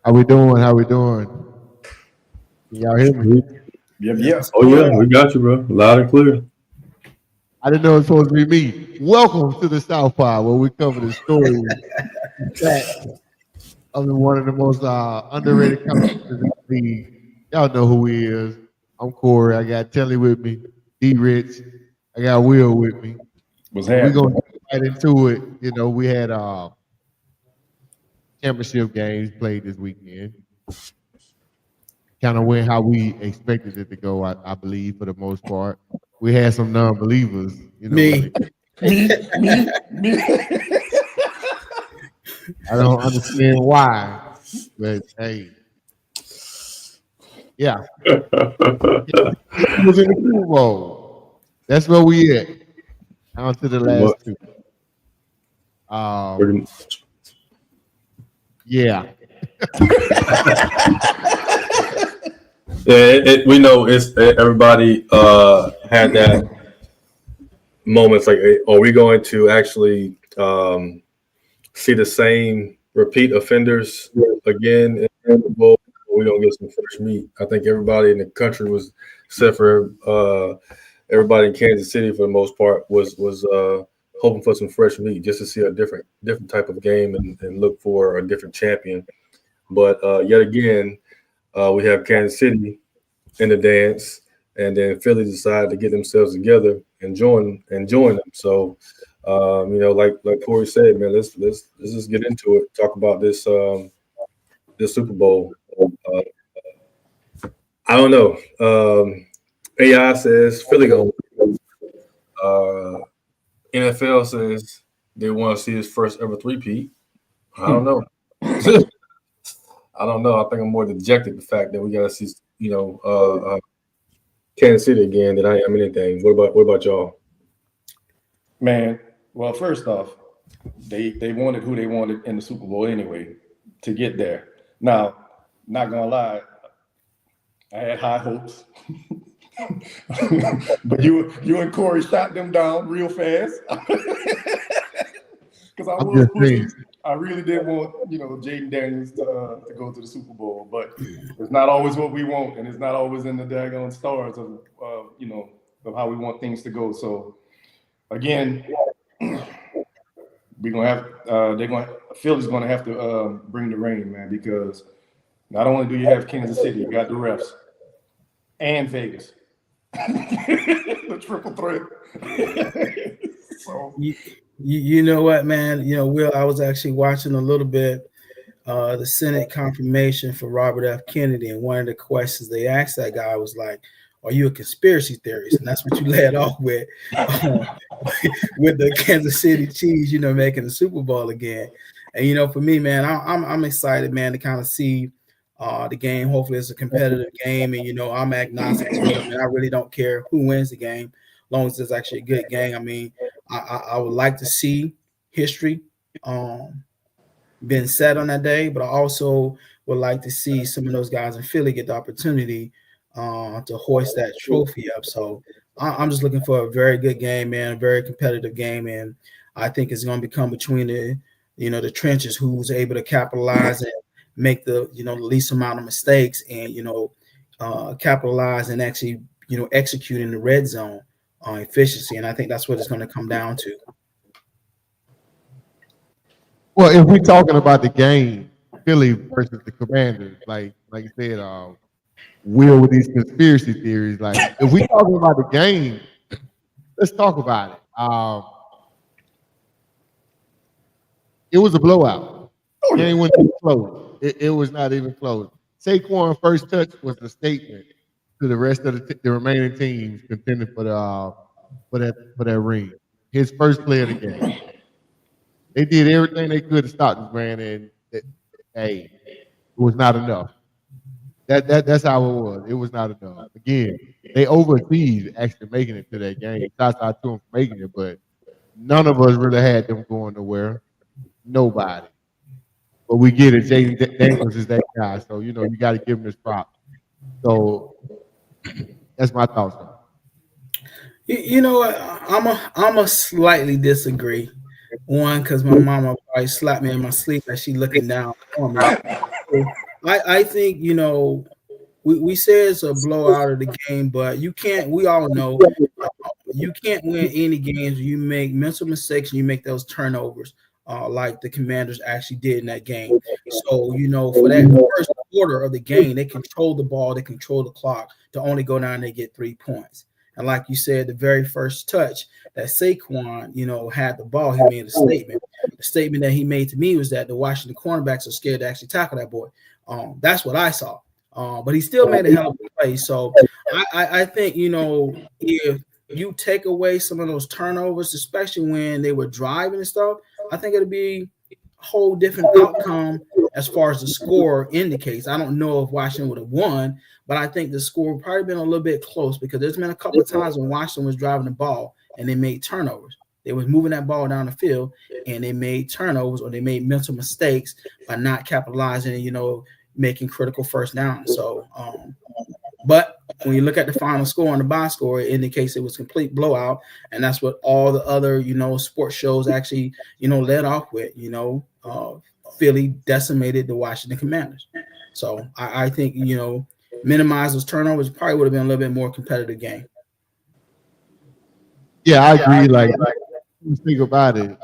How we doing? How we doing? Can y'all hear me? Yep. Oh yeah, we got you, bro. Loud and clear. I didn't know it was supposed to be me. Welcome to the South Pod, where we cover the stories and facts of one of the most underrated companies in the league. Y'all know who he is. I'm Corey. I got Telly with me. D Rich. I got Will with me. What's And we're happening? gonna get right into it. You know, we had championship games played this weekend. Kind of went how we expected it to go, I believe, for the most part. We had some non-believers, you know. Me. Me. I don't understand why, but hey, yeah, it was in the Super Bowl. That's where we at. On to the last What? two. Pretty- Yeah, Yeah, we know it's everybody had that moments like, are we going to actually see the same repeat offenders again in the Super Bowl? We're gonna get some fresh meat. I think everybody in the country was, except for everybody in Kansas City for the most part, was hoping for some fresh meat just to see a different type of game and look for a different champion. But yet again, we have Kansas City in the dance, and then Philly decided to get themselves together and join them. So, like Corey said, man, let's just get into it. Talk about this Super Bowl. Uh, I don't know. AI says Philly going. NFL says they want to see his first ever three-peat. I don't know. I don't know. I think I'm more dejected the fact that we got to see, Kansas City again than I am anything. What about y'all? Man, well, first off, they wanted who they wanted in the Super Bowl anyway to get there. Now, not gonna lie, I had high hopes. But you and Corey shot them down real fast. Because I'm just saying. I really did want, Jaden Daniels to go to the Super Bowl, but it's not always what we want, and it's not always in the daggone stars of of how we want things to go. So again, we're gonna have Philly's gonna have to bring the rain, man, because not only do you have Kansas City, you got the refs and Vegas, the triple threat. So. You know what, man? Will, I was actually watching a little bit the Senate confirmation for Robert F. Kennedy, and one of the questions they asked that guy was like, "Are you a conspiracy theorist?" And that's what you led off with the Kansas City Chiefs, making the Super Bowl again. And for me, man, I'm excited, man, to kind of see the game. Hopefully, it's a competitive game, and I'm agnostic to it. I mean, I really don't care who wins the game, as long as it's actually a good game. I mean, I would like to see history been set on that day, but I also would like to see some of those guys in Philly get the opportunity to hoist that trophy up. So I'm just looking for a very good game, man, a very competitive game, and I think it's going to become between the trenches, who's able to capitalize and make the the least amount of mistakes, and capitalize and actually execute in the red zone efficiency. And I think that's what it's going to come down to. Well, if we're talking about the game, Philly versus the Commanders, like you said, Will with these conspiracy theories. Like, if we talking about the game, let's talk about it. It was a blowout. Game wasn't even close. It was not even close. Saquon's first touch was a statement to the rest of the remaining teams contending for that ring. His first play of the game. They did everything they could to stop this man, and hey, it was not enough. That's how it was. It was not enough. Again, they overachieved actually making it to that game. Shots out to them for making it, but none of us really had them going nowhere. Nobody. But we get it. Jaden Daniels is that guy, so you got to give him this prop. So that's my thoughts on it. You know what? I'm a slightly disagree. One, because my mama probably slapped me in my sleep as she looking down on me. I think we say it's a blowout of the game, but you can't. We all know you can't win any games. You make mental mistakes and you make those turnovers, like the Commanders actually did in that game. So for that first quarter of the game, they control the ball, they control the clock to only go down and they get 3 points. And like you said, the very first touch that Saquon, had the ball, he made a statement. The statement that he made to me was that the Washington cornerbacks are scared to actually tackle that boy. That's what I saw. But he still made a hell of a play. So I think, if you take away some of those turnovers, especially when they were driving and stuff, I think it'll be a whole different outcome as far as the score indicates. I don't know if Washington would have won, but I think the score would probably been a little bit close because there's been a couple of times when Washington was driving the ball and they made turnovers. They was moving that ball down the field and they made turnovers or they made mental mistakes by not capitalizing and, making critical first down. So, but when you look at the final score and the box score, it indicates it was complete blowout, and that's what all the other sports shows actually led off with. Philly decimated the Washington Commanders. So I think minimize those turnovers probably would have been a little bit more competitive game. Yeah, I agree. Like, you think about it,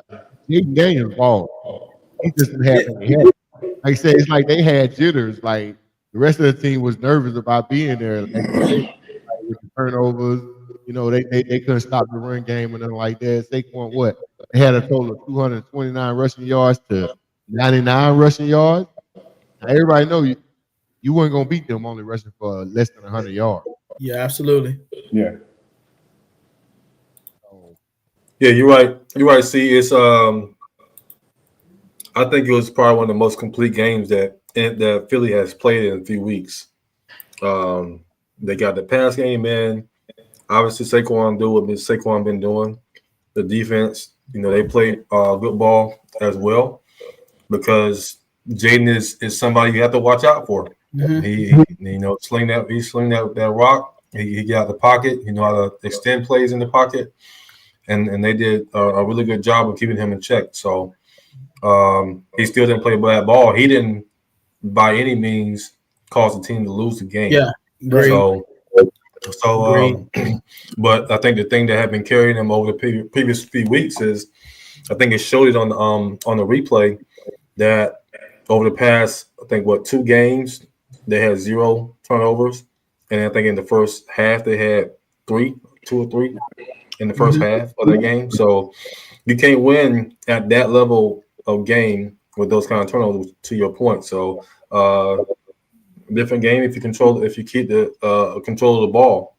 Jaden Daniels ball. He just didn't have any help. Like I said, it's like they had jitters. Like the rest of the team was nervous about being there. Like you said, like, with the turnovers, they couldn't stop the run game and nothing like that. Saquon, what? They had a total of 229 rushing yards to 99 rushing yards. Now, everybody know you weren't gonna beat them only rushing for less than 100 yards. Yeah, absolutely. Yeah. So, Yeah, you're right. You're right. See, it's I think it was probably one of the most complete games that Philly has played in a few weeks. They got the pass game in. Obviously, Saquon do what Saquon been doing. The defense, they played good ball as well because Jaden is somebody you have to watch out for. Mm-hmm. Sling that rock. He got the pocket. You know how to extend plays in the pocket, and they did a really good job of keeping him in check. So he still didn't play bad ball. He didn't by any means cause the team to lose the game. Yeah, great. So, but I think the thing that had been carrying him over the previous few weeks is, I think it showed it on the replay that over the past, I think 2 games they had 0 turnovers, and I think in the first half they had 2 or 3 in the first half of the game. So you can't win at that level of game with those kind of turnovers. To your point, so different game if you keep the control of the ball.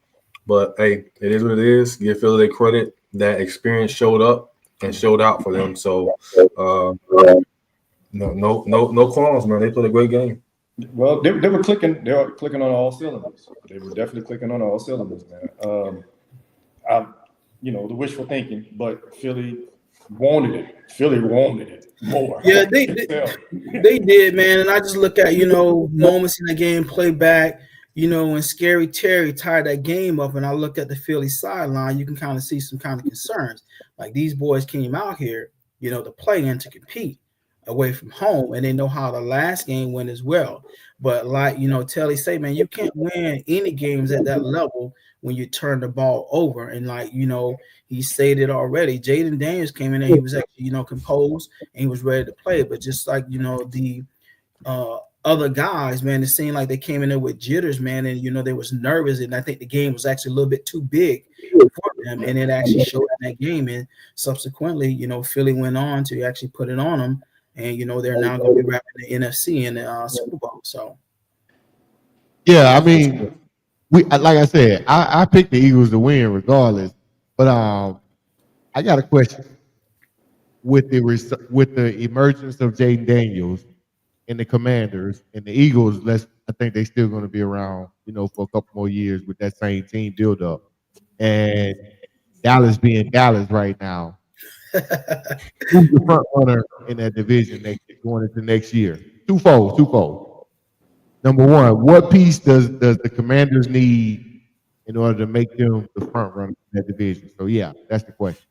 But hey, it is what it is. Give Philly their credit. That experience showed up and showed out for them. So no qualms, man. They played a great game. Well, they were clicking. They were clicking on all cylinders. They were definitely clicking on all cylinders, man. The wishful thinking, but Philly wanted it. Philly wanted it more. Yeah, they did, man. And I just look at moments in the game, play back. When Scary Terry tied that game up, and I look at the Philly sideline, you can kind of see some kind of concerns. Like these boys came out here, to play and to compete away from home, and they know how the last game went as well. But like Telly say, man, you can't win any games at that level when you turn the ball over. And like he stated already, Jaden Daniels came in there, he was actually composed and he was ready to play. But just like the other guys, man, it seemed like they came in there with jitters, man, and they was nervous, and I think the game was actually a little bit too big for them, and it actually showed in that game. And subsequently, Philly went on to actually put it on them, and they're now going to be wrapping the NFC in the Super Bowl. So, yeah, I mean, like I said, I picked the Eagles to win regardless. But I got a question with the emergence of Jaden Daniels and the Commanders and the Eagles. I think they still going to be around, for a couple more years with that same team build up. And Dallas being Dallas right now, who's the front runner in that division going into next year? Twofold. Number one, what piece does the Commanders need in order to make them the front runner in that division? So yeah, that's the question.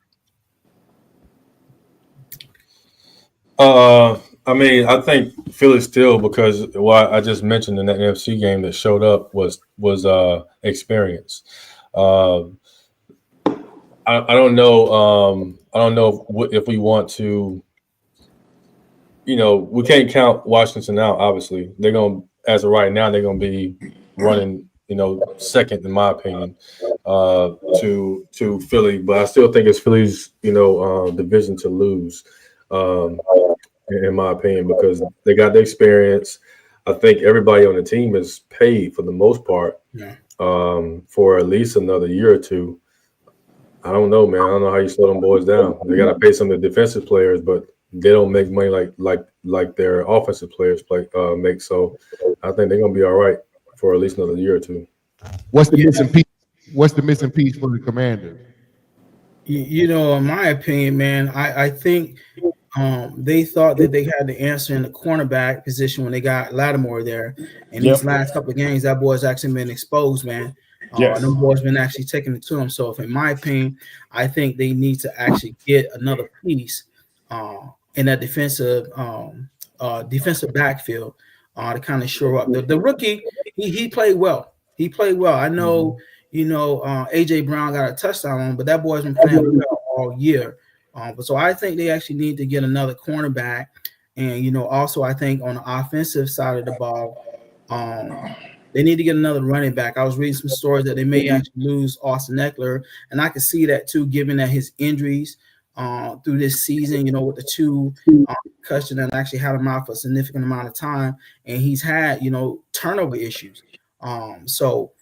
I mean, I think Philly still because what I just mentioned in that NFC game that showed up was experience. Uh, I don't know. I don't know if we want to. We can't count Washington out. Obviously, they're going to as of right now they're going to be running. Second in my opinion to Philly, but I still think it's Philly's division to lose. Um, in my opinion, because they got the experience. I think everybody on the team is paid for the most part Yeah. for at least another year or two. I don't know, man. I don't know how you slow them boys down. They got to pay some of the defensive players, but they don't make money like their offensive players make. So I think they're gonna be all right for at least another year or two. What's the Yeah. missing piece? What's the missing piece for the Commanders? In my opinion, man, I think they thought that they had the answer in the cornerback position when they got Lattimore there. And these Yep. last couple of games, that boy's actually been exposed, man. Yes. Them boys been actually taking it to him. So, if in my opinion, I think they need to actually get another piece in that defensive backfield to kind of shore up. The rookie, he played well. He played well. I know, AJ Brown got a touchdown on, but that boy's been playing well all year. But so I think they actually need to get another cornerback, and also I think on the offensive side of the ball, they need to get another running back. I was reading some stories that they may actually lose Austin Eckler, and I can see that too, given that his injuries through this season, with the two concussion that actually had him out for a significant amount of time, and he's had turnover issues. So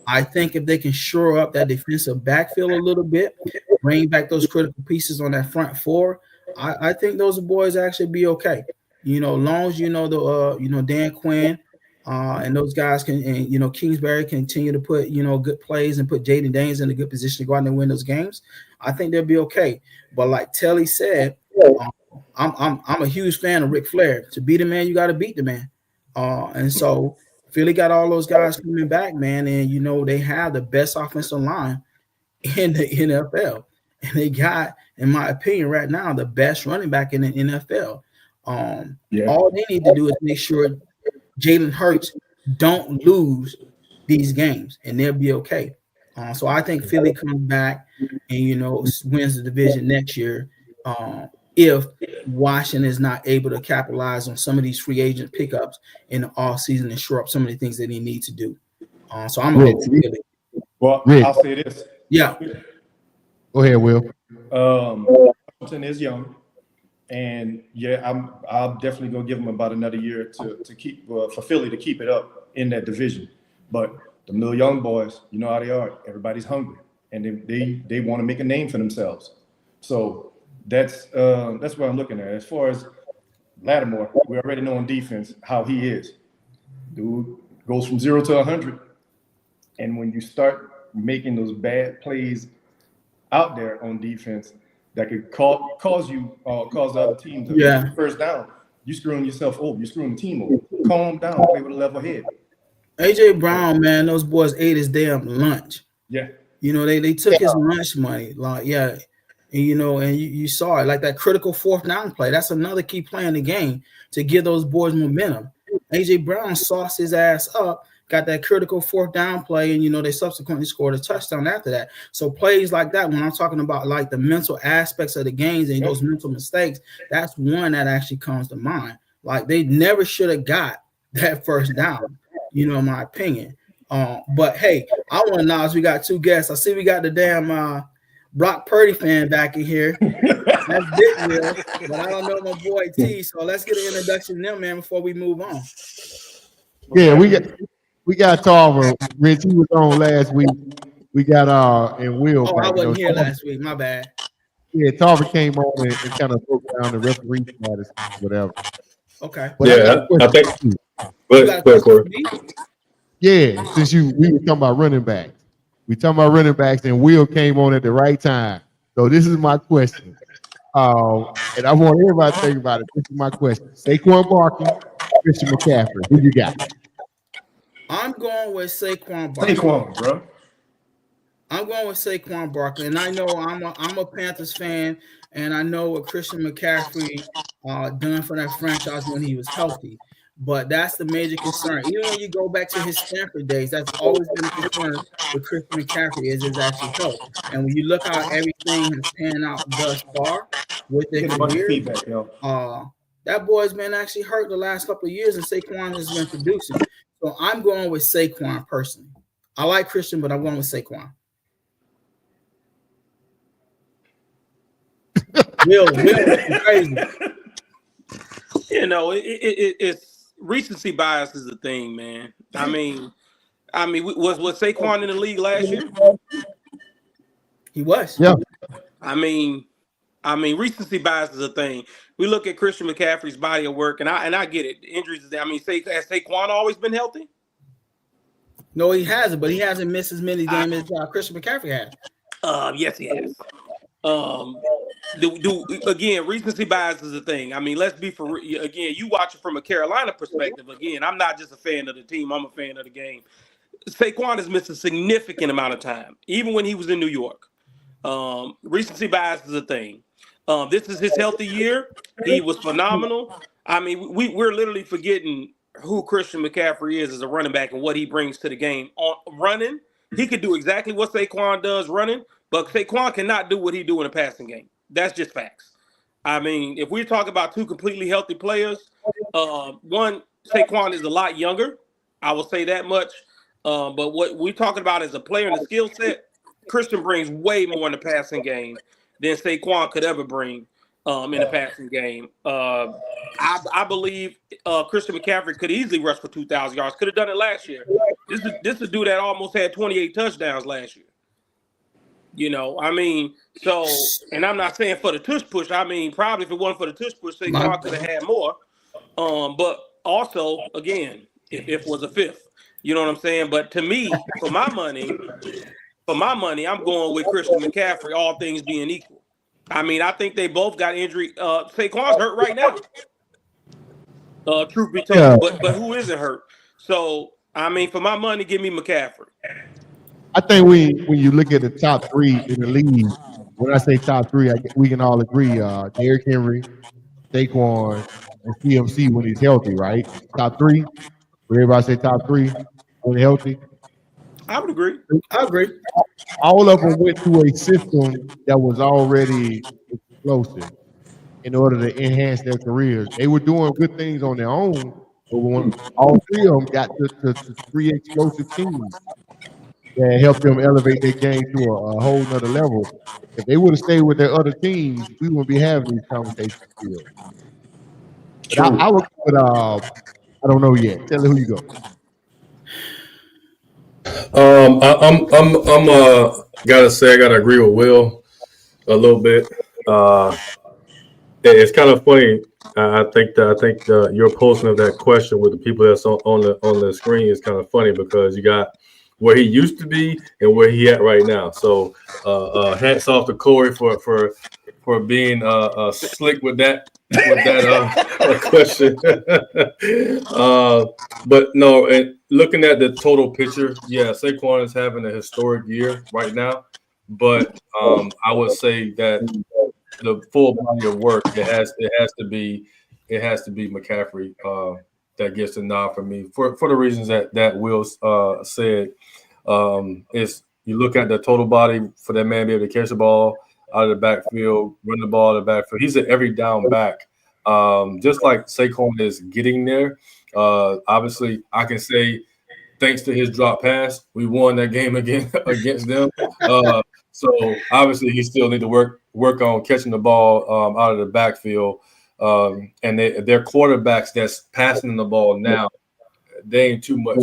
I think if they can shore up that defensive backfield a little bit, bring back those critical pieces on that front four, I think those boys actually be okay. Long as Dan Quinn and those guys and Kingsbury continue to put good plays and put Jaden Daniels in a good position to go out and win those games, I think they'll be okay. But like Telly said, I'm a huge fan of Ric Flair. To beat a man, you got to beat the man. And so Philly got all those guys coming back, man, and they have the best offensive line in the NFL, and they got, in my opinion, right now the best running back in the NFL. All they need to do is make sure Jalen Hurts don't lose these games, and they'll be okay. So I think Philly comes back and wins the division next year. If Washington is not able to capitalize on some of these free agent pickups in the off season and shore up some of the things that they need to do. So I'm gonna go with Philly. Well, Rick. I'll say this. Yeah. Go ahead, Will. Washington is young, and I'm definitely gonna give them about another year to keep for Philly to keep it up in that division. But the little young boys, you know how they are. Everybody's hungry, and they want to make a name for themselves. So that's what I'm looking at. As far as Lattimore, we already know on defense how he is. Dude goes from 0 to 100, and when you start making those bad plays out there on defense that could cause the other team to get first down, you screwing yourself over. You're screwing the team over. Calm down. Play with a level head. AJ Brown, man, those boys ate his damn lunch. Yeah. They took his lunch money. Like, yeah. And, and you saw it, like that critical fourth down play. That's another key play in the game to give those boys momentum. AJ Brown sauced his ass up, got that critical fourth down play, and they subsequently scored a touchdown after that. So plays like that, when I'm talking about like the mental aspects of the games and those mental mistakes, that's one that actually comes to mind. Like they never should have got that first down, in my opinion. But hey, I want to acknowledge we got two guests. I see we got the damn Brock Purdy fan back in here. That's Big Will, but I don't know my boy T. So let's get an introduction to them, man, before we move on. Yeah, we got Tarver. Rich, he was on last week. We got and Will. I wasn't here last week. My bad. Yeah, Tarver came on and kind of broke down the referee status, whatever. Okay. But I think. Corey. Yeah, since we were talking about running backs. We talking about running backs, and Will came on at the right time. So this is my question. And I want everybody to think about it. This is my question. Saquon Barkley, Christian McCaffrey. Who you got? I'm going with Saquon Barkley. Saquon, bro. I'm going with Saquon Barkley, and I know I'm a Panthers fan, and I know what Christian McCaffrey done for that franchise when he was healthy. But that's the major concern. Even when you go back to his Stanford days, that's always been a concern with Christian McCaffrey is his actual health. And when you look how everything has panned out thus far with their Getting a bunch of career, feedback, that boy's been actually hurt the last couple of years, and Saquon has been producing. So I'm going with Saquon personally. I like Christian, but I'm going with Saquon. Will crazy. You know, it's recency bias is the thing, man. I mean, was Saquon in the league last year? He was. Yeah. I mean, recency bias is a thing. We look at Christian McCaffrey's body of work, and I get it. Injuries. I mean, has Saquon always been healthy? No, he hasn't, but he hasn't missed as many games as Christian McCaffrey has. Yes, he has. Again, recency bias is a thing. I mean, let's be again. You watch it from a Carolina perspective. Again, I'm not just a fan of the team. I'm a fan of the game. Saquon has missed a significant amount of time, even when he was in New York. Recency bias is a thing. This is his healthy year. He was phenomenal. I mean, we're literally forgetting who Christian McCaffrey is as a running back and what he brings to the game. On running, he could do exactly what Saquon does running, but Saquon cannot do what he do in a passing game. That's just facts. I mean, if we talk about two completely healthy players, one, Saquon is a lot younger. I will say that much. But what we're talking about is a player in the skill set. Christian brings way more in the passing game than Saquon could ever bring in the passing game. I believe Christian McCaffrey could easily rush for 2,000 yards. Could have done it last year. This is a dude that almost had 28 touchdowns last year. You know, I mean, so, and I'm not saying for the tush push. I mean, probably if it wasn't for the tush push, Saquon could have had more. But also, again, if it was a fifth, you know what I'm saying? But to me, for my money, I'm going with Christian McCaffrey, all things being equal. I mean, I think they both got injury. Saquon's hurt right now. Truth be told, Yeah. but who isn't hurt? So, I mean, for my money, give me McCaffrey. I think when you look at the top three in the league, when I say top three, we can all agree: Derrick Henry, Saquon, and CMC when he's healthy, right? Top three. Would everybody say top three when healthy? I would agree. I agree. All of them went through a system that was already explosive in order to enhance their careers. They were doing good things on their own, but when all three of them got to three explosive teams that helped them elevate their game to a whole nother level. If they would have stayed with their other teams, we wouldn't be having these conversations still. But I would go with, I don't know yet. Tell me who you go. I'm gotta say I gotta agree with Will a little bit. It's kind of funny. I think your posting of that question with the people that's on the screen is kind of funny because you got where he used to be and where he at right now. So hats off to Corey for being slick with that question. But no, and looking at the total picture, yeah, Saquon is having a historic year right now. But I would say that the full body of work, it has to be McCaffrey that gets the nod for me for the reasons that Will said. Is you look at the total body for that man to be able to catch the ball out of the backfield, run the ball out of the backfield. He's an every down back. Just like Saquon is getting there. Obviously, I can say thanks to his drop pass, we won that game again against them. So obviously, he still need to work on catching the ball out of the backfield. And their quarterbacks that's passing the ball now, they ain't too much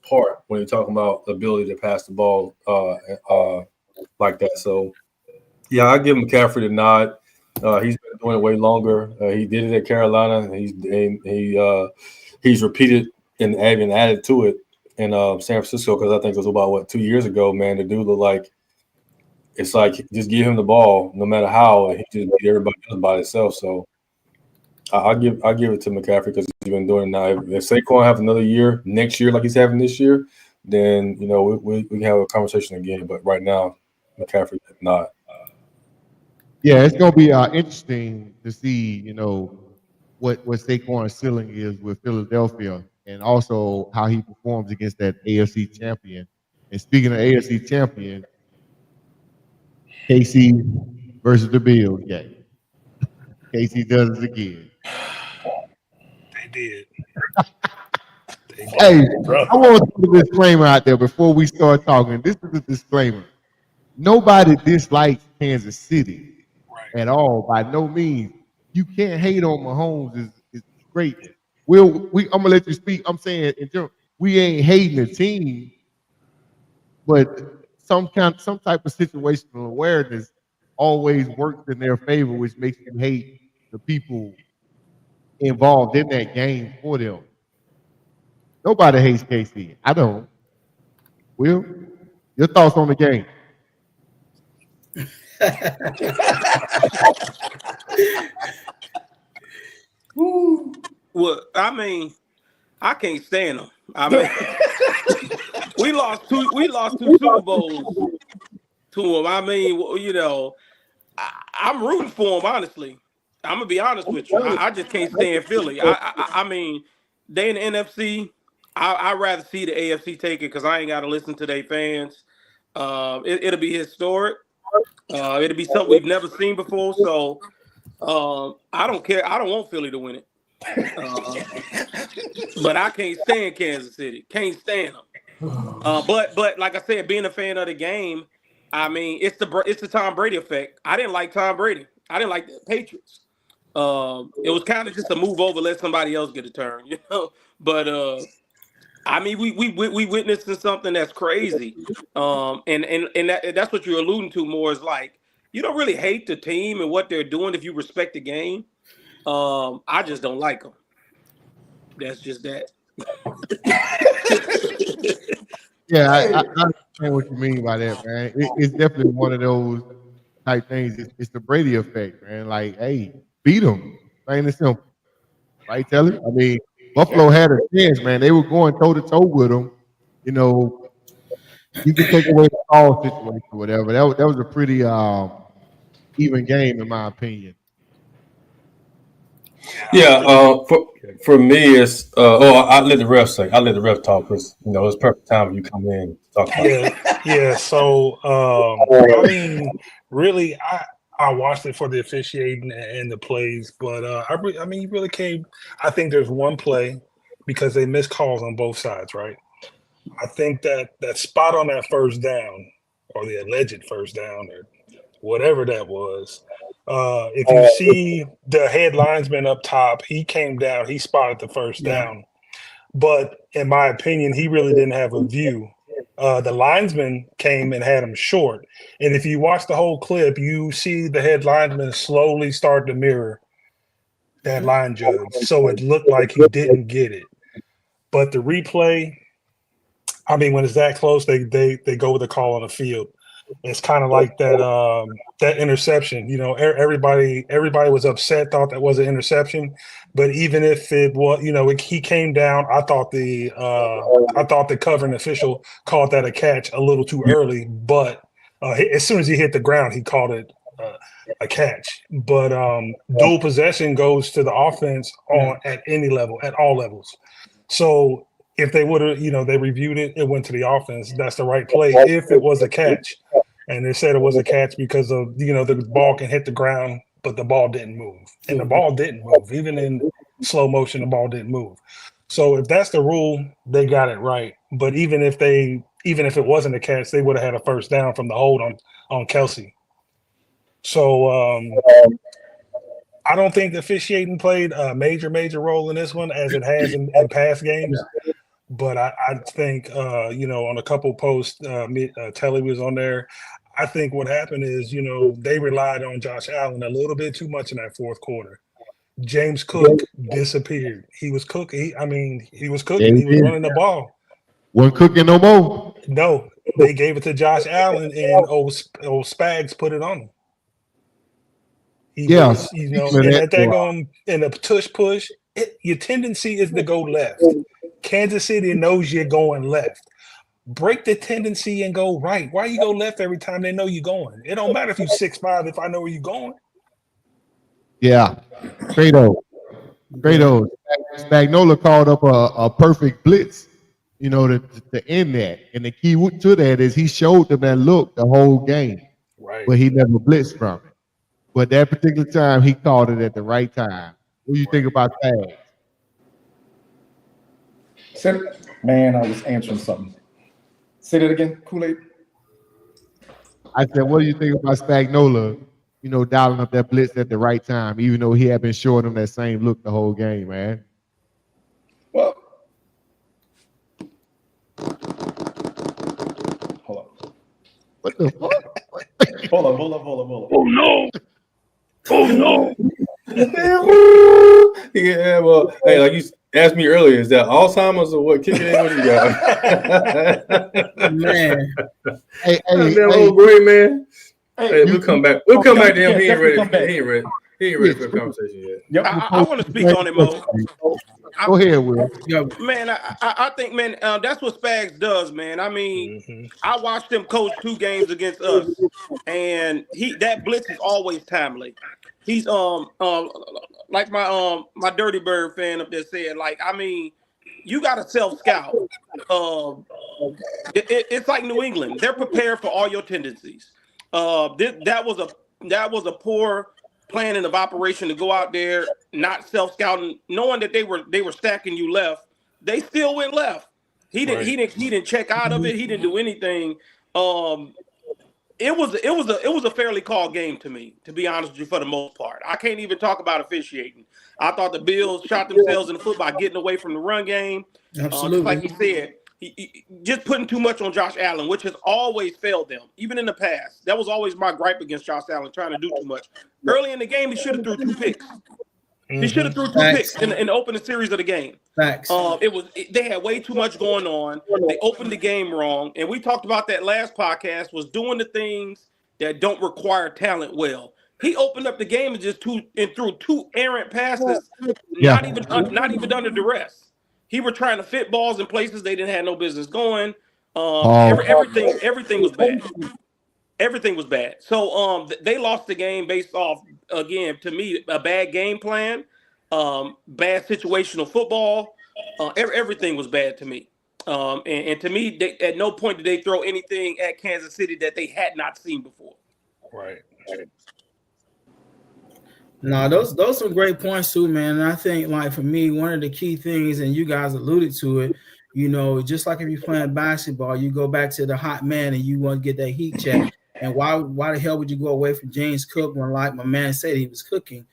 part when you're talking about the ability to pass the ball like that. So, yeah, I give McCaffrey the nod. He's been doing it way longer. He did it at Carolina, and he's repeated and even added to it in San Francisco because I think it was about 2 years ago. Man, the dude looked like it's like just give him the ball no matter how, and he just beat everybody else by himself. So I give it to McCaffrey because he's been doing it now. If Saquon have another year next year like he's having this year, then we can have a conversation again. But right now, McCaffrey not. Yeah, it's gonna be interesting to see, what Saquon's ceiling is with Philadelphia, and also how he performs against that AFC champion. And speaking of AFC champion, KC versus the Bills game. KC does it again. They did. They Hey, did. I want to put a disclaimer out there before we start talking. This is a disclaimer. Nobody dislikes Kansas City Right. at all, by no means. You can't hate on Mahomes' is greatness. I'm gonna let you speak. I'm saying in general, we ain't hating the team, but some type of situational awareness always works in their favor, which makes you hate the people involved in that game for them. Nobody hates KC. I don't. Will, your thoughts on the game? Well, I mean, I can't stand them. I mean, we lost two Super Bowls to them. I mean, I'm rooting for them. Honestly, I'm gonna be honest with you. I just can't stand Philly. I mean, they in the NFC. I'd rather see the AFC take it because I ain't got to listen to their fans. It'll be historic. It'll be something we've never seen before. So I don't care. I don't want Philly to win it. But I can't stand Kansas City. Can't stand them. But like I said, being a fan of the game, I mean, it's the Tom Brady effect. I didn't like Tom Brady. I didn't like the Patriots. It was kind of just a move over, let somebody else get a turn, But I mean, we witnessing something that's crazy. And that's what you're alluding to more is like you don't really hate the team and what they're doing if you respect the game. I just don't like them. That's just that. Yeah, I understand what you mean by that, man. It's definitely one of those type things. It's the Brady effect, man. Like, hey, beat them, plain and simple, right, Telly? I mean, Buffalo had a chance, man. They were going toe to toe with them. You know, you can take away the call situation or whatever. That was a pretty even game, in my opinion. Yeah, for me, it's I let the ref say. I let the ref talk because it's perfect time when you come in to talk about it. Yeah. So, I mean, really, I watched it for the officiating and the plays, but I mean, you really came. I think there's one play because they missed calls on both sides, right? I think that spot on that first down or the alleged first down or whatever that was. If you see the head linesman up top, he came down, he spotted the first down. But in my opinion, he really didn't have a view. The linesman came and had him short. And if you watch the whole clip, you see the head linesman slowly start to mirror that line judge. So it looked like he didn't get it. But the replay, I mean, when it's that close, they go with the call on the field. It's kind of like that interception. Everybody was upset, thought that was an interception. But even if it was, he came down. I thought the covering official called that a catch a little too early. But as soon as he hit the ground, he called it a catch. But dual possession goes to the offense at any level, at all levels. So if they would have, they reviewed it, it went to the offense. That's the right play if it was a catch. And they said it was a catch because of, the ball can hit the ground, but the ball didn't move. And the ball didn't move. Even in slow motion, the ball didn't move. So if that's the rule, they got it right. But even if it wasn't a catch, they would have had a first down from the hold on Kelsey. So I don't think the officiating played a major role in this one as it has in past games. But I think, on a couple posts, Telly was on there. I think what happened is, they relied on Josh Allen a little bit too much in that fourth quarter. James Cook disappeared. He was cooking. He was cooking. He was running the ball. Wasn't cooking no more. No, they gave it to Josh Allen, and old Spags put it on him. He was, and at that in the tush push, your tendency is to go left. Kansas City knows you're going left. break the tendency and go right. Why you go left every time they know you're going? It don't matter if you 6'5" if I know where you're going. Yeah, Fredo. Spagnola called up a perfect blitz, to end that. And the key to that is he showed them that look the whole game, Right. but he never blitzed from it. But that particular time, he called it at the right time. What do you think about that? Man, I was answering something. Say that again, Kool-Aid. I said, what do you think about Spagnola, dialing up that blitz at the right time, even though he had been showing them that same look the whole game, man? Well, hold on. What the fuck? Hold on. Oh no! Oh no! Yeah, well, hey, like you asked me earlier, is that Alzheimer's or what? Kick it in, what you got? Man, Hey, That old great man. Hey, we'll come back. We'll come back to him. He ain't ready. He ain't ready for the conversation yet. Yep. I want to speak on it, Mo. Go ahead, Will. Man, I think, man, that's what Spags does, man. I mean, I watched him coach 2 games against us, and that blitz is always timely. He's like my Dirty Bird fan up there said, like, I mean, you got to self scout. It's like New England; they're prepared for all your tendencies. That was a poor planning of operation to go out there, not self scouting, knowing that they were stacking you left. They still went left. He didn't check out of it. He didn't do anything. It was a fairly called game to me, to be honest with you, for the most part. I can't even talk about officiating. I thought the Bills shot themselves in the foot by getting away from the run game. absolutely. Just like he said, he just putting too much on Josh Allen, which has always failed them, even in the past. That was always my gripe against Josh Allen, trying to do too much. Early in the game, he should have threw 2 picks. He should have threw 2 picks in the opening series of the game. Facts. They had way too much going on. They opened the game wrong, and we talked about that last podcast. Was doing the things that don't require talent well. He opened up the game and threw 2 errant passes, not even under duress. He were trying to fit balls in places they didn't have no business going. Everything was bad. Everything was bad. So they lost the game based off, again, to me, a bad game plan, bad situational football. Everything was bad to me. And to me, at no point did they throw anything at Kansas City that they had not seen before. Right. No, those some great points too, man. And I think, like, for me, one of the key things, and you guys alluded to it, just like if you're playing basketball, you go back to the hot man and you want to get that heat check. And why the hell would you go away from James Cook when, like my man said, he was cooking?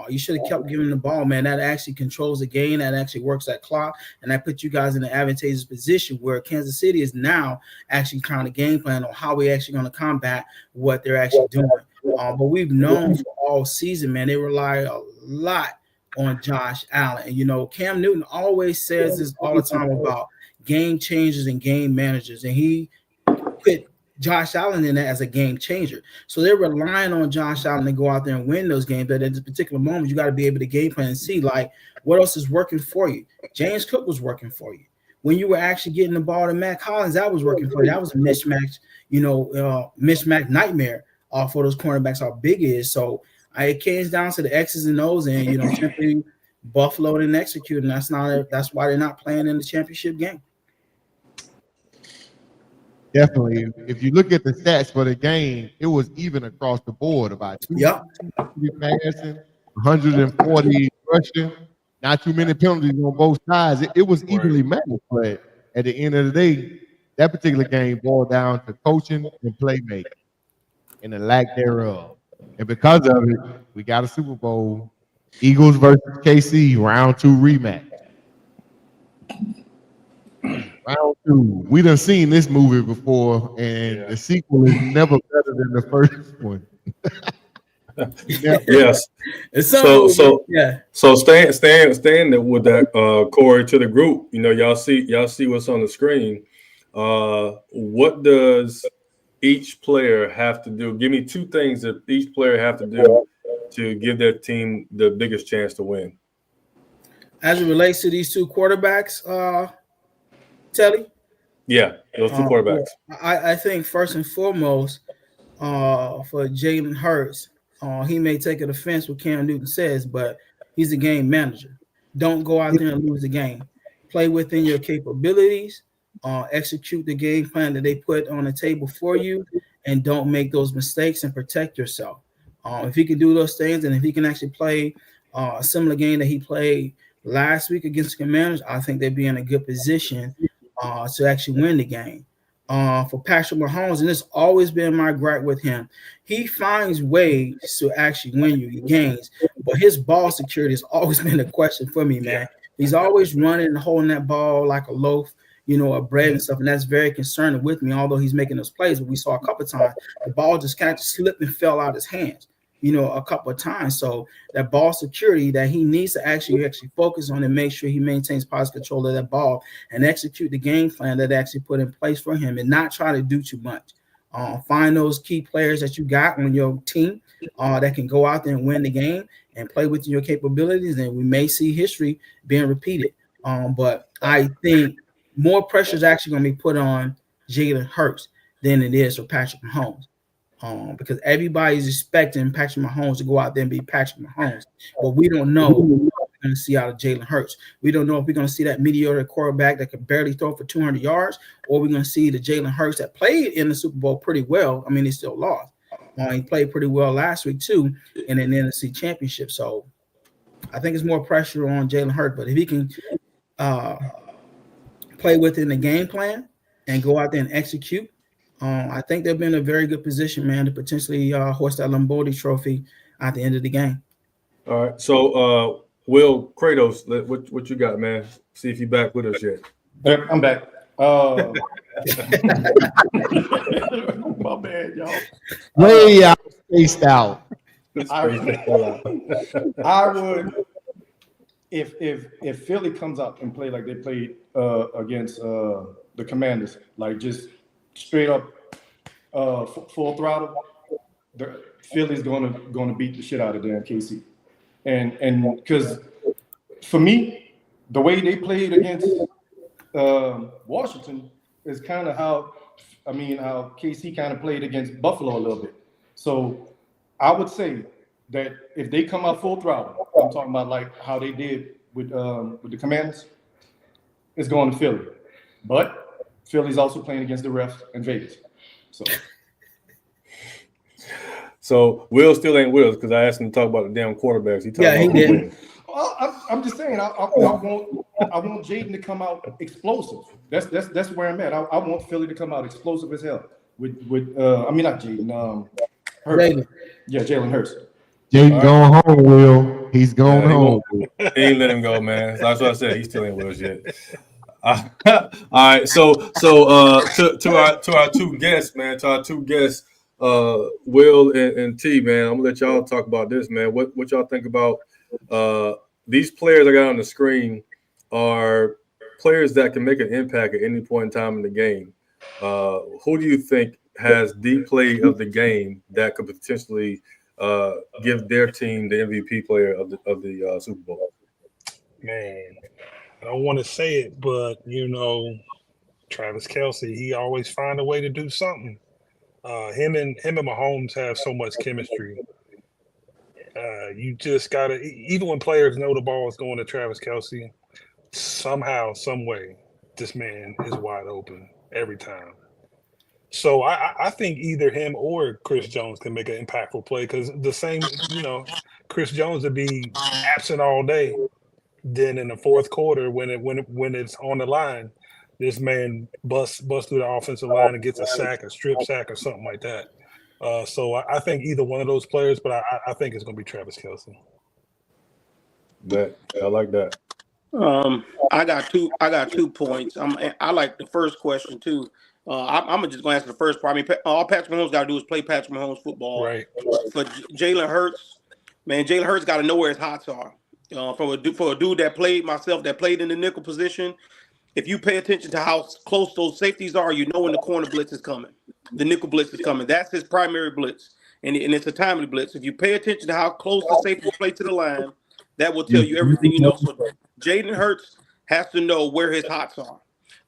You should have kept giving the ball, man. That actually controls the game. That actually works that clock, and that puts you guys in an advantageous position where Kansas City is now actually trying to game plan on how we actually going to combat what they're actually doing. But we've known for all season, man, they rely a lot on Josh Allen. And, Cam Newton always says this all the time about game changers and game managers, and he put Josh Allen in that as a game changer. So they're relying on Josh Allen to go out there and win those games. But at this particular moment, you got to be able to game plan and see, like, what else is working for you. James Cook was working for you. When you were actually getting the ball to Matt Collins, that was working for you. That was a mismatch, mismatch nightmare for those cornerbacks, how big it is. So it came down to the X's and O's and, simply Buffalo and executing. That's why they're not playing in the championship game. Definitely. If you look at the stats for the game, it was even across the board. About 250 passing, 140 rushing, not too many penalties on both sides. It was evenly matched, but at the end of the day, that particular game boiled down to coaching and playmaking and the lack thereof. And because of it, we got a Super Bowl. Eagles versus KC, round 2 rematch. Round 2. We done seen this movie before, and the sequel is never better than the first one. Yes. So staying with that, Corey, to the group. Y'all see what's on the screen. What does each player have to do? Give me 2 things that each player have to do to give their team the biggest chance to win. As it relates to these 2 quarterbacks, Telly? Yeah, those two quarterbacks. I think first and foremost, for Jalen Hurts, he may take an offense what Cam Newton says, but he's a game manager. Don't go out there and lose the game. Play within your capabilities. Execute the game plan that they put on the table for you, and don't make those mistakes and protect yourself. If he can do those things, and if he can actually play a similar game that he played last week against the Commanders, I think they'd be in a good position to actually win the game. For Patrick Mahomes, and it's always been my gripe with him. He finds ways to actually win you games, but his ball security has always been a question for me, man. He's always running and holding that ball like a loaf, of bread and stuff, and that's very concerning with me. Although he's making those plays, but we saw a couple of times the ball just kind of slipped and fell out his hands, a couple of times. So that ball security that he needs to actually focus on and make sure he maintains positive control of that ball and execute the game plan that actually put in place for him, and not try to do too much. Find those key players that you got on your team that can go out there and win the game and play within your capabilities, and we may see history being repeated. But I think more pressure is actually going to be put on Jalen Hurts than it is for Patrick Mahomes. Because everybody's expecting Patrick Mahomes to go out there and be Patrick Mahomes, but we don't know what we're going to see out of Jalen Hurts. We don't know if we're going to see that mediocre quarterback that could barely throw for 200 yards, or we're going to see the Jalen Hurts that played in the Super Bowl pretty well. I mean, he still lost. He played pretty well last week too in an NFC Championship. So I think it's more pressure on Jalen Hurts, but if he can play within the game plan and go out there and execute, I think they've been in a very good position, man, to potentially hoist that Lombardi trophy at the end of the game. All right. So, Will Kratos, what you got, man? See if you back with us yet. Yep, I'm back. My bad, y'all. Way out, spaced out. I would, if Philly comes out and play like they played against the Commanders, like just straight up full throttle, Philly's gonna beat the shit out of them KC, and because for me, the way they played against Washington is kind of how KC kind of played against Buffalo a little bit. So I would say that if they come out full throttle, I'm talking about like how they did with the Commanders, it's going to Philly. But Philly's also playing against the refs in Vegas. So Will still ain't with us because I asked him to talk about the damn quarterbacks. He did. Well, I'm just saying I want Jaden to come out explosive. That's where I'm at. I want Philly to come out explosive as hell. Not Jaden. Hurts. Yeah, Jalen Hurts. Jaden going home, Will. He's going home. He ain't let him go, man. That's what I said. He still ain't with us yet. All right. So to our two guests, man. To our two guests, Will and T, man. I'm gonna let y'all talk about this, man. What y'all think about these players I got on the screen are players that can make an impact at any point in time in the game. Who do you think has the play of the game that could potentially give their team the MVP player of the Super Bowl? Man, I don't want to say it, but Travis Kelce, he always find a way to do something. Him and Mahomes have so much chemistry. You just gotta, even when players know the ball is going to Travis Kelce, somehow, some way, this man is wide open every time. So I think either him or Chris Jones can make an impactful play because the same, Chris Jones would be absent all day. Then in the fourth quarter, when it's on the line, this man busts through the offensive line and gets a sack, a strip sack, or something like that. So I think either one of those players, but I think it's going to be Travis Kelce. I like that. I got 2 points. I like the first question too. I'm just going to answer the first part. I mean, all Patrick Mahomes got to do is play Patrick Mahomes football. Right. For Jalen Hurts, man, Jalen Hurts got to know where his hots are. For a dude that played in the nickel position, if you pay attention to how close those safeties are, you know when the corner blitz is coming. The nickel blitz is coming. That's his primary blitz, and it's a timely blitz. If you pay attention to how close the safeties play to the line, that will tell you everything you know. So Jaden Hurts has to know where his hots are.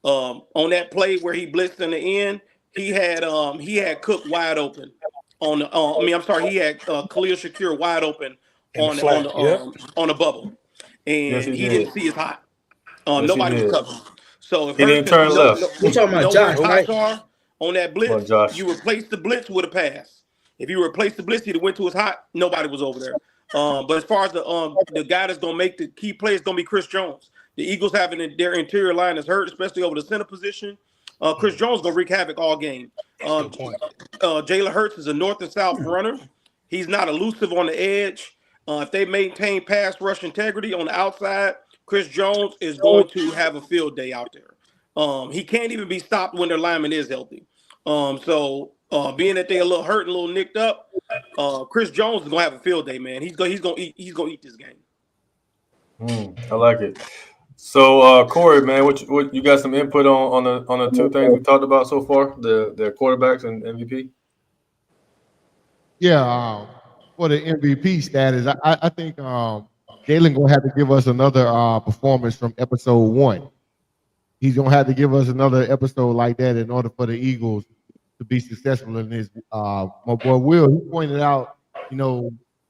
On that play where he blitzed in the end, he had Cook wide open on the. I'm sorry, he had Khalil Shakir wide open In the flat. Yep. on the bubble, Yes, and he he didn't did. see his hot. Yes, he Nobody was did. covering. So if He Hurts, didn't since we turn left. We're talking about know where his Josh, right? hots are on that Come on, blitz, Josh. you replace the blitz with a pass. If you replace the blitz, he'd have went to his hot. Nobody was over there. But as far as the guy that's gonna make the key play is gonna be Chris Jones. The Eagles having their interior line is hurt, especially over the center position. Chris Jones gonna wreak havoc all game. Good point. Jalen Hurts is a north and south runner. He's not elusive on the edge. If they maintain pass rush integrity on the outside, Chris Jones is going to have a field day out there. He can't even be stopped when their lineman is healthy. Being that they're a little hurt and a little nicked up, Chris Jones is gonna have a field day, man. He's gonna eat this game. I like it. So, Corey, man, what you got some input on the two things we talked about so far, the quarterbacks and MVP? Yeah, for the MVP status, I think Jalen gonna have to give us another performance from episode 1. He's gonna have to give us another episode like that in order for the Eagles to be successful in this. My boy Will, he pointed out,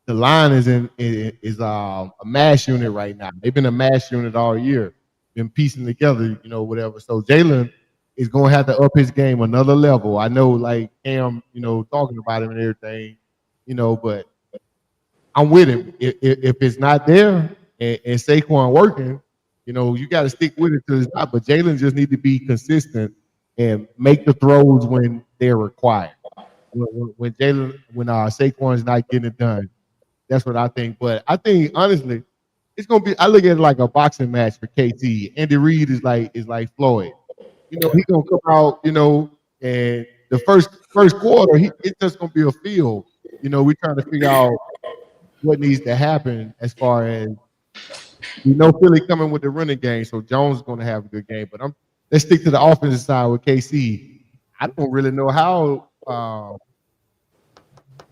the line is a mass unit right now. They've been a mass unit all year, been piecing together, whatever. So Jalen is gonna have to up his game another level. I know, like Cam, talking about him and everything, but I'm with him. If it's not there and Saquon working, you got to stick with it till it's not. But Jalen just need to be consistent and make the throws when they're required. When Saquon's not getting it done, that's what I think. But I think honestly, it's gonna be. I look at it like a boxing match for KT. Andy Reid is like Floyd. He's gonna come out. And the first quarter, it's just gonna be a field. We're trying to figure out what needs to happen as far as Philly coming with the running game, so Jones is going to have a good game. But let's stick to the offensive side with KC. I don't really know how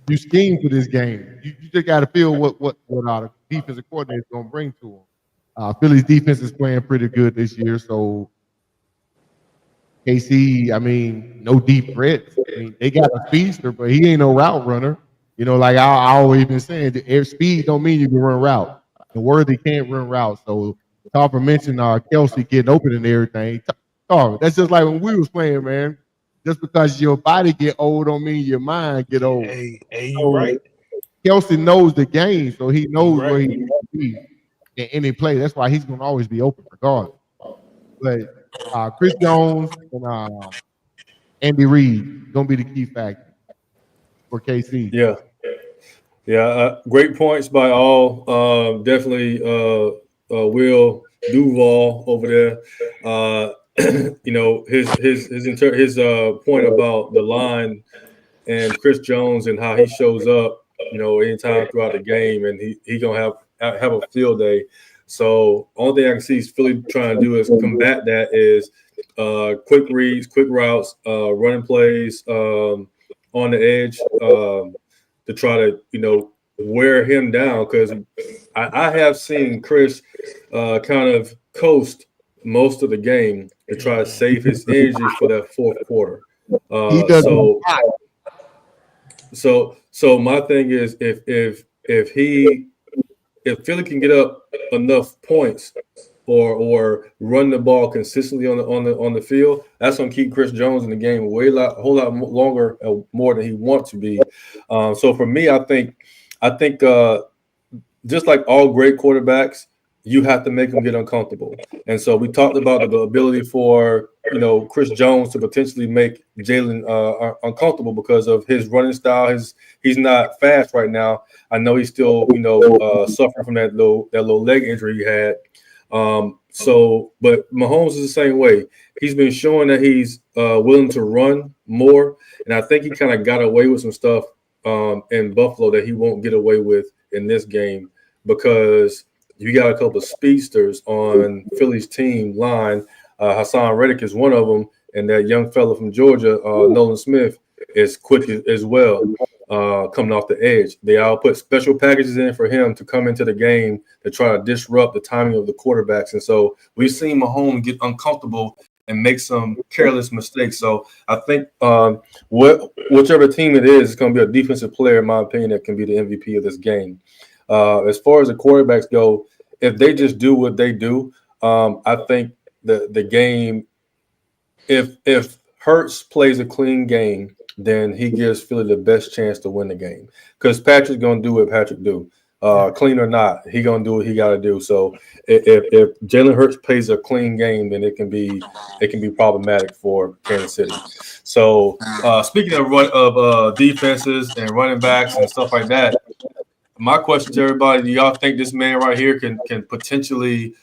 you scheme for this game. You just got to feel what our defensive coordinator is going to bring to them. Philly's defense is playing pretty good this year, so KC, no deep threats. They got a speedster, but he ain't no route runner. Like I always been saying, air speed don't mean you can run route. And Worthy can't run route. So Topper mentioned Kelsey getting open and everything. That's just like when we was playing, man. Just because your body get old don't mean your mind get old. Hey, you right. Kelsey knows the game, so he knows where he right. needs to be in any play. That's why he's gonna always be open regardless. But Chris Jones and Andy Reid gonna be the key factor for KC. Yeah. Great points by all. Definitely, Will Duval over there. His point about the line and Chris Jones and how he shows up. Anytime throughout the game, and he gonna have a field day. So only thing I can see is Philly trying to do is combat that is quick reads, quick routes, running plays on the edge to try to wear him down, because I have seen Chris kind of coast most of the game to try to save his energy for that fourth quarter. He does. So my thing is if Philly can get up enough points or run the ball consistently on the field, that's gonna keep Chris Jones in the game a whole lot longer, more than he wants to be. So for me, I think just like all great quarterbacks, you have to make them get uncomfortable. And so we talked about the ability for Chris Jones to potentially make Jalen uncomfortable because of his running style. He's not fast right now. I know he's still suffering from that little leg injury he had. But Mahomes is the same way. He's been showing that he's willing to run more, and I think he kind of got away with some stuff in Buffalo that he won't get away with in this game, because you got a couple of speedsters on Philly's team line. Hassan Reddick is one of them, and that young fella from Georgia, Nolan Smith, is quick as well, coming off the edge. They all put special packages in for him to come into the game to try to disrupt the timing of the quarterbacks. And so we've seen Mahomes get uncomfortable and make some careless mistakes. So I think whichever team it is, it's going to be a defensive player, in my opinion, that can be the MVP of this game. As far as the quarterbacks go, if they just do what they do, I think the game, if Hurts plays a clean game, then he gives Philly the best chance to win the game. Because Patrick's gonna do what Patrick do, clean or not, he gonna do what he got to do. So if Jalen Hurts plays a clean game, then it can be problematic for Kansas City. So speaking of defenses and running backs and stuff like that, my question to everybody: do y'all think this man right here can potentially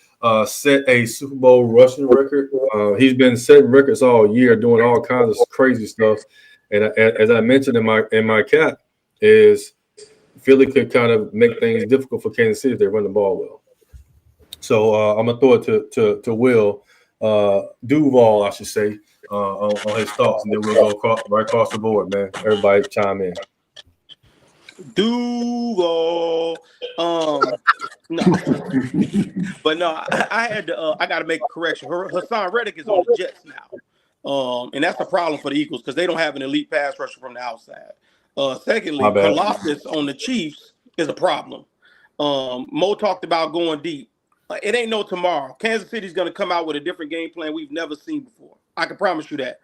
set a Super Bowl rushing record? He's been setting records all year, doing all kinds of crazy stuff. And as I mentioned in my cap, is Philly could kind of make things difficult for Kansas City if they run the ball well. So I'm gonna throw it to Will Duval, I should say, on his thoughts, and then we'll go right across the board, man. Everybody chime in. Duval. No, but no, I had to. I got to make a correction. Hassan Reddick is on the Jets now, and that's a problem for the Eagles because they don't have an elite pass rusher from the outside. Secondly, Karlaftis on the Chiefs is a problem. Mo talked about going deep. It ain't no tomorrow. Kansas City's going to come out with a different game plan we've never seen before. I can promise you that.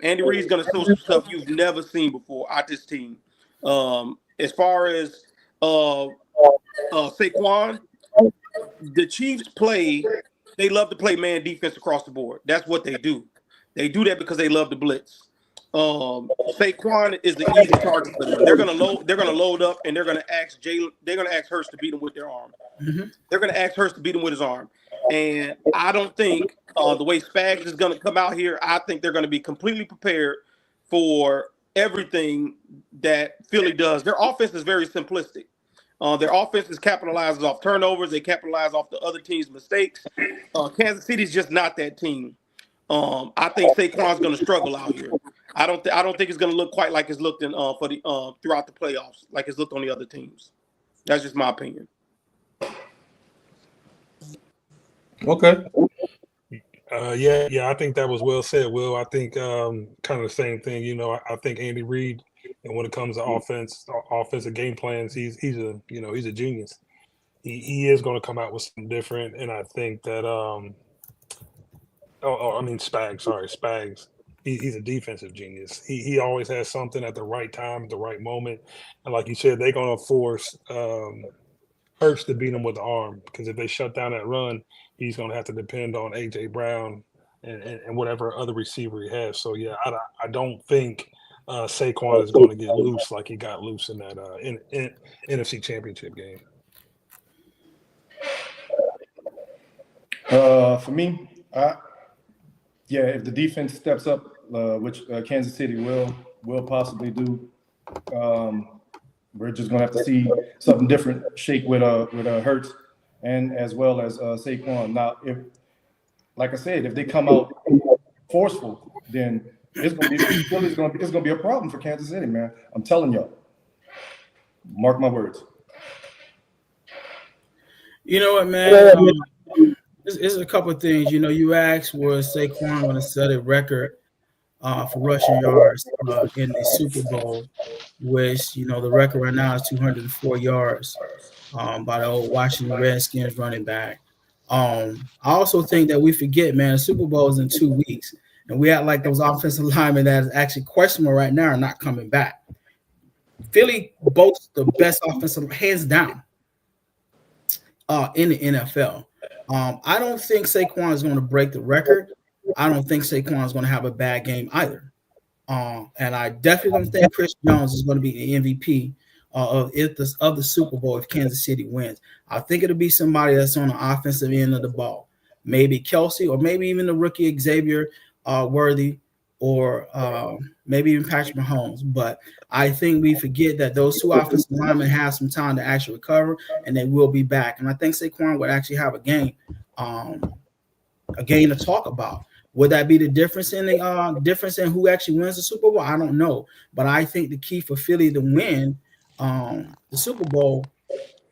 Andy Reid's going to show some stuff you've never seen before out this team. As far as Saquon, the Chiefs they love to play man defense across the board. That's what they do. They do that because they love to blitz. Saquon is the easy target for them. They're gonna load up and they're gonna ask Hurst to beat them with their arm. Mm-hmm. They're gonna ask Hurst to beat him with his arm. And I don't think the way Spags is gonna come out here, I think they're gonna be completely prepared for everything that Philly does. Their offense is very simplistic. Their offense capitalizes off turnovers. They capitalize off the other team's mistakes. Kansas City's just not that team. I think Saquon's going to struggle out here. I don't think it's going to look quite like it's looked in throughout the playoffs, like it's looked on the other teams. That's just my opinion. Okay. Yeah, I think that was well said, Will. I think kind of the same thing. You know, I think Andy Reid, and when it comes to offensive game plans, he's a genius. He is going to come out with something different, and I think that Spags. He's a defensive genius. He always has something at the right time, at the right moment, and like you said, they're going to force Hurts to beat him with the arm, because if they shut down that run, he's going to have to depend on A.J. Brown and whatever other receiver he has. So, yeah, I don't think Saquon is going to get loose like he got loose in that NFC Championship game. For me, if the defense steps up, which Kansas City will possibly do, we're just going to have to see something different shake with Hurts and as well as Saquon. Now, like I said, if they come out forceful, then it's going to be a problem for Kansas City, man. I'm telling y'all. Mark my words. You know what, man? There's a couple of things. You know, you asked, was Saquon going to set a record for rushing yards in the Super Bowl, which, you know, the record right now is 204 yards by the old Washington Redskins running back. I also think that we forget, man, the Super Bowl is in 2 weeks, and we act like those offensive linemen that is actually questionable right now are not coming back. Philly boasts the best offensive, hands down, in the NFL. I don't think Saquon is going to break the record. I don't think Saquon is going to have a bad game either. And I definitely don't think Chris Jones is going to be the MVP of the Super Bowl if Kansas City wins. I think it'll be somebody that's on the offensive end of the ball. Maybe Kelsey, or maybe even the rookie Xavier Worthy, or maybe even Patrick Mahomes. But I think we forget that those two offensive linemen have some time to actually recover, and they will be back. And I think Saquon would actually have a game to talk about. Would that be the difference in who actually wins the Super Bowl? I don't know. But I think the key for Philly to win the Super Bowl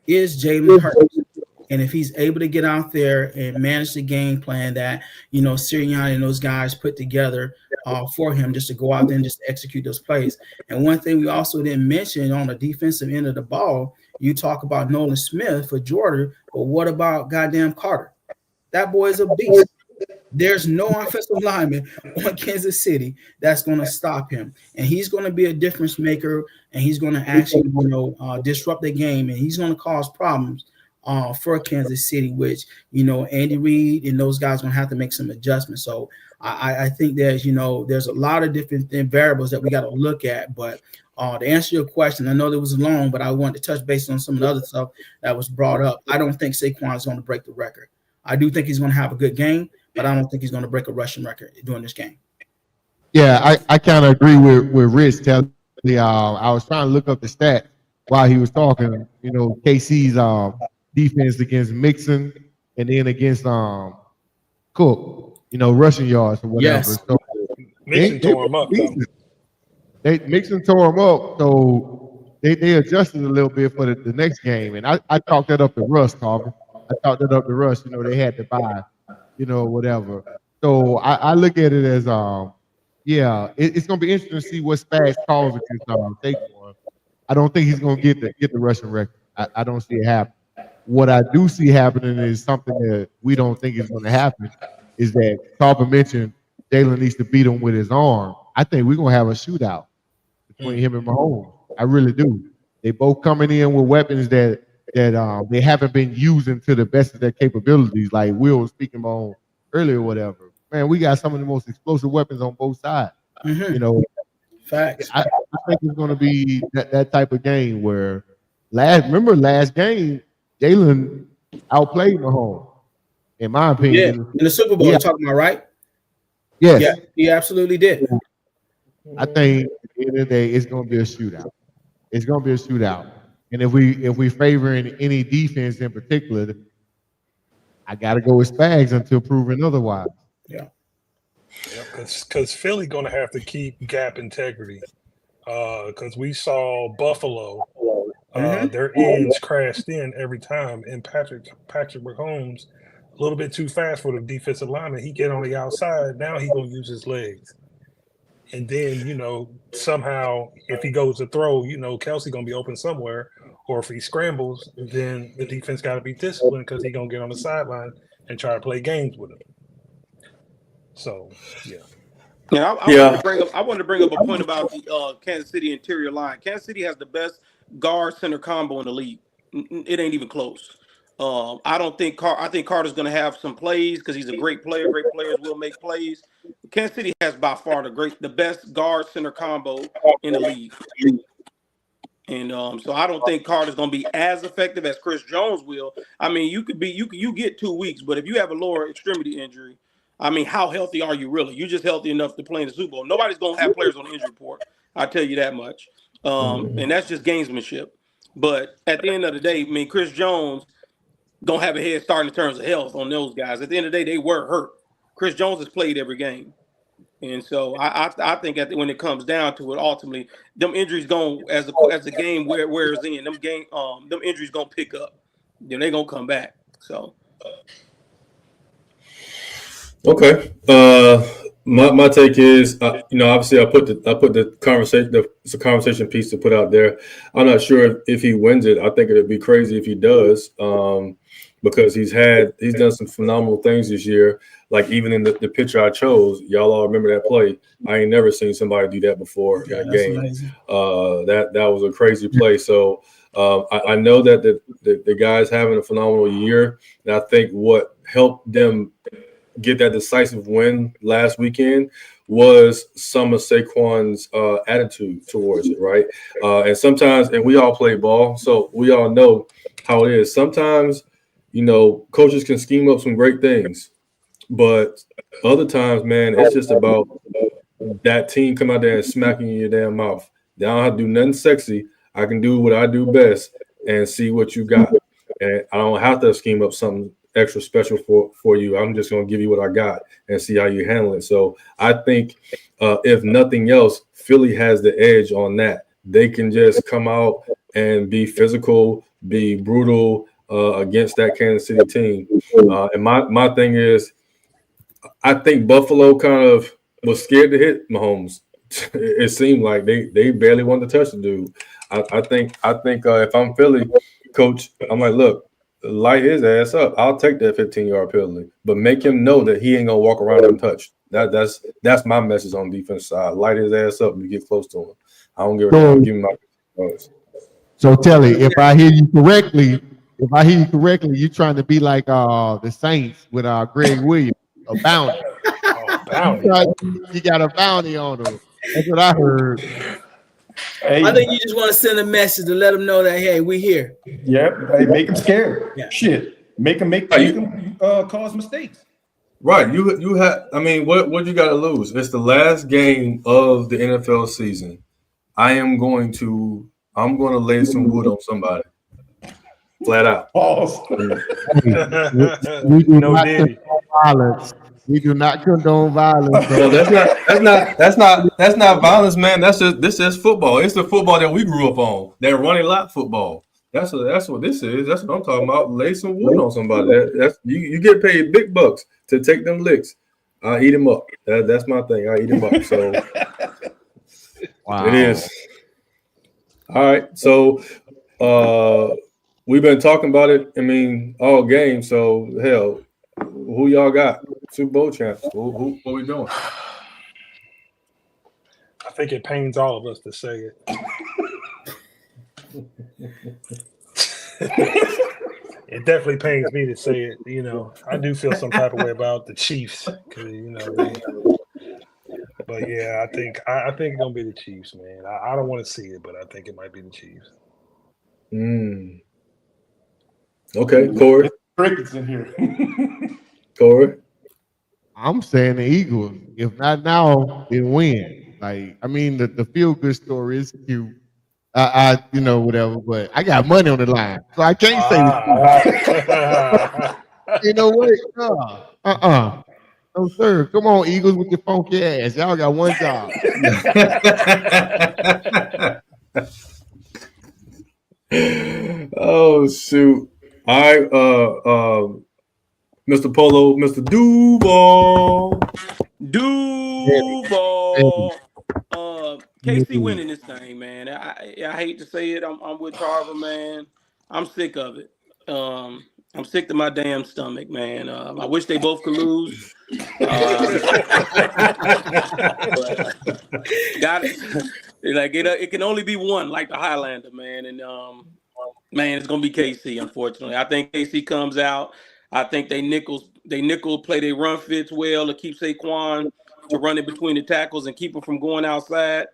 is Jalen Hurts. And if he's able to get out there and manage the game plan that, Sirianni and those guys put together for him, just to go out there and just execute those plays. And one thing we also didn't mention on the defensive end of the ball, you talk about Nolan Smith for Georgia, but what about goddamn Carter? That boy is a beast. There's no offensive lineman on Kansas City that's going to stop him, and he's going to be a difference maker, and he's going to actually, disrupt the game, and he's going to cause problems for Kansas City, which Andy Reid and those guys are going to have to make some adjustments. So I think there's a lot of different variables that we got to look at, but. To answer your question, I know that was long, but I wanted to touch base on some of the other stuff that was brought up. I don't think Saquon is going to break the record. I do think he's going to have a good game, but I don't think he's going to break a rushing record during this game. Yeah, I kind of agree with Rich. I was trying to look up the stats while he was talking. KC's defense against Mixon and then against Cook. Rushing yards or whatever. Yes. So Mixon tore him up. Mixon tore him up, so they adjusted a little bit for the next game, and I talked that up to Russ, Carver. I talked that up to Russ. They had to buy, whatever. So I look at it as it's gonna be interesting to see what Spags calls against Saquon. I don't think he's gonna get the rushing record. I don't see it happen. What I do see happening is something that we don't think is going to happen. Is that Carver mentioned Jalen needs to beat him with his arm. I think we're gonna have a shootout between him and Mahomes. I really do. They both coming in with weapons that they haven't been using to the best of their capabilities. Like Will was speaking on earlier, or whatever. Man, we got some of the most explosive weapons on both sides. Mm-hmm. Facts. I think it's going to be that type of game where last game, Jalen outplayed Mahomes. In my opinion, in the Super Bowl, you're talking about, right? Yes. Yeah, he absolutely did. I think at the end of the day, it's going to be a shootout. It's going to be a shootout. And if we favoring any defense in particular, I got to go with Spags until proven otherwise. Yeah. Because Philly going to have to keep gap integrity. Because we saw Buffalo, their ends crashed in every time, and Patrick Mahomes a little bit too fast for the defensive lineman. He get on the outside. Now he gonna use his legs. And then, somehow if he goes to throw, Kelsey gonna be open somewhere. Or if he scrambles, then the defense gotta be disciplined because he gonna get on the sideline and try to play games with him. So I wanted to bring up a point about the Kansas City interior line. Kansas City has the best guard center combo in the league. It ain't even close. I think Carter's going to have some plays because he's a great player. Great players will make plays. Kansas City has by far the best guard center combo in the league. And so I don't think Carter's going to be as effective as Chris Jones will. I mean, you get 2 weeks, but if you have a lower extremity injury, I mean, how healthy are you really? You're just healthy enough to play in the Super Bowl. Nobody's going to have players on the injury report. I'll tell you that much. And that's just gamesmanship. But at the end of the day, I mean, Chris Jones going to have a head start in terms of health on those guys. At the end of the day, they were hurt. Chris Jones has played every game. And so I think when it comes down to it, ultimately, them injuries going as the game wears in, them injuries going to pick up. Then they're going to come back. So. Okay. My take is, obviously I put the conversation, it's a conversation piece to put out there. I'm not sure if he wins it. I think it'd be crazy if he does, because he's done some phenomenal things this year. Like even in the picture I chose, y'all all remember that play. I ain't never seen somebody do that before in a game. That was a crazy play. So I know that the guy's having a phenomenal year, and I think what helped them get that decisive win last weekend was some of Saquon's attitude towards it, right? And sometimes, and we all play ball, so we all know how it is. Sometimes, coaches can scheme up some great things, but other times, man, it's just about that team come out there and smacking you in your damn mouth. They don't have to do nothing sexy. I can do what I do best and see what you got. And I don't have to scheme up something extra special for you. I'm just going to give you what I got and see how you handle it. So I think if nothing else, Philly has the edge on that. They can just come out and be physical, be brutal, against that Kansas City team. And my thing is, I think Buffalo kind of was scared to hit Mahomes. It seemed like they barely wanted to touch the dude. I think if I'm Philly, coach, I'm like, look, light his ass up. I'll take that 15-yard penalty, but make him know that he ain't gonna walk around untouched. That's my message on defense side. Light his ass up and get close to him. I don't give a damn. Give him my points. So Telly, if I hear you correctly, you're trying to be like the Saints with Greg Williams, a bounty. Bounty. You got a bounty on him. That's what I heard. Hey, I think you just want to send a message to let them know that, hey, we here. yeah, hey, make them scared. Yeah. Shit, make them cause mistakes. Right. You have. I mean, what you got to lose? It's the last game of the NFL season. I'm going to lay some wood on somebody. Flat out. Pause. We do No not Diddy. condone violence. We do not condone violence. No, that's not violence, man. This is football. It's the football that we grew up on. That running lap football. That's what this is. That's what I'm talking about. Lay some wood on somebody. That's you get paid big bucks to take them licks. I eat them up. That's my thing. I eat them up. So Wow. it is. All right. So we've been talking about it. I mean, all game. So hell, who y'all got? Super Bowl champs. Who what we doing? I think it pains all of us to say it. It definitely pains me to say it. You know, I do feel some type of way about the Chiefs because but yeah, I think it's gonna be the Chiefs, man. I don't want to see it, but I think it might be the Chiefs. Okay, Corey. Crickets in here. Corey. I'm saying the Eagles. If not now, then when? Like, I mean, the feel good story is cute. Whatever. But I got money on the line, so I can't say the Chiefs. You know what? No, sir. Come on, Eagles with your funky ass. Y'all got one job. Oh shoot! All right, Mr. Polo, Mr. Duval. Duval. KC winning this thing, man. I hate to say it. I'm with Tarver, man. I'm sick of it. I'm sick to my damn stomach, man. I wish they both could lose. Got it. Like it can only be one, like the Highlander, man. And man, it's gonna be KC. Unfortunately, I think KC comes out. I think they nickel play. They run fits well to keep Saquon to run it between the tackles and keep him from going outside.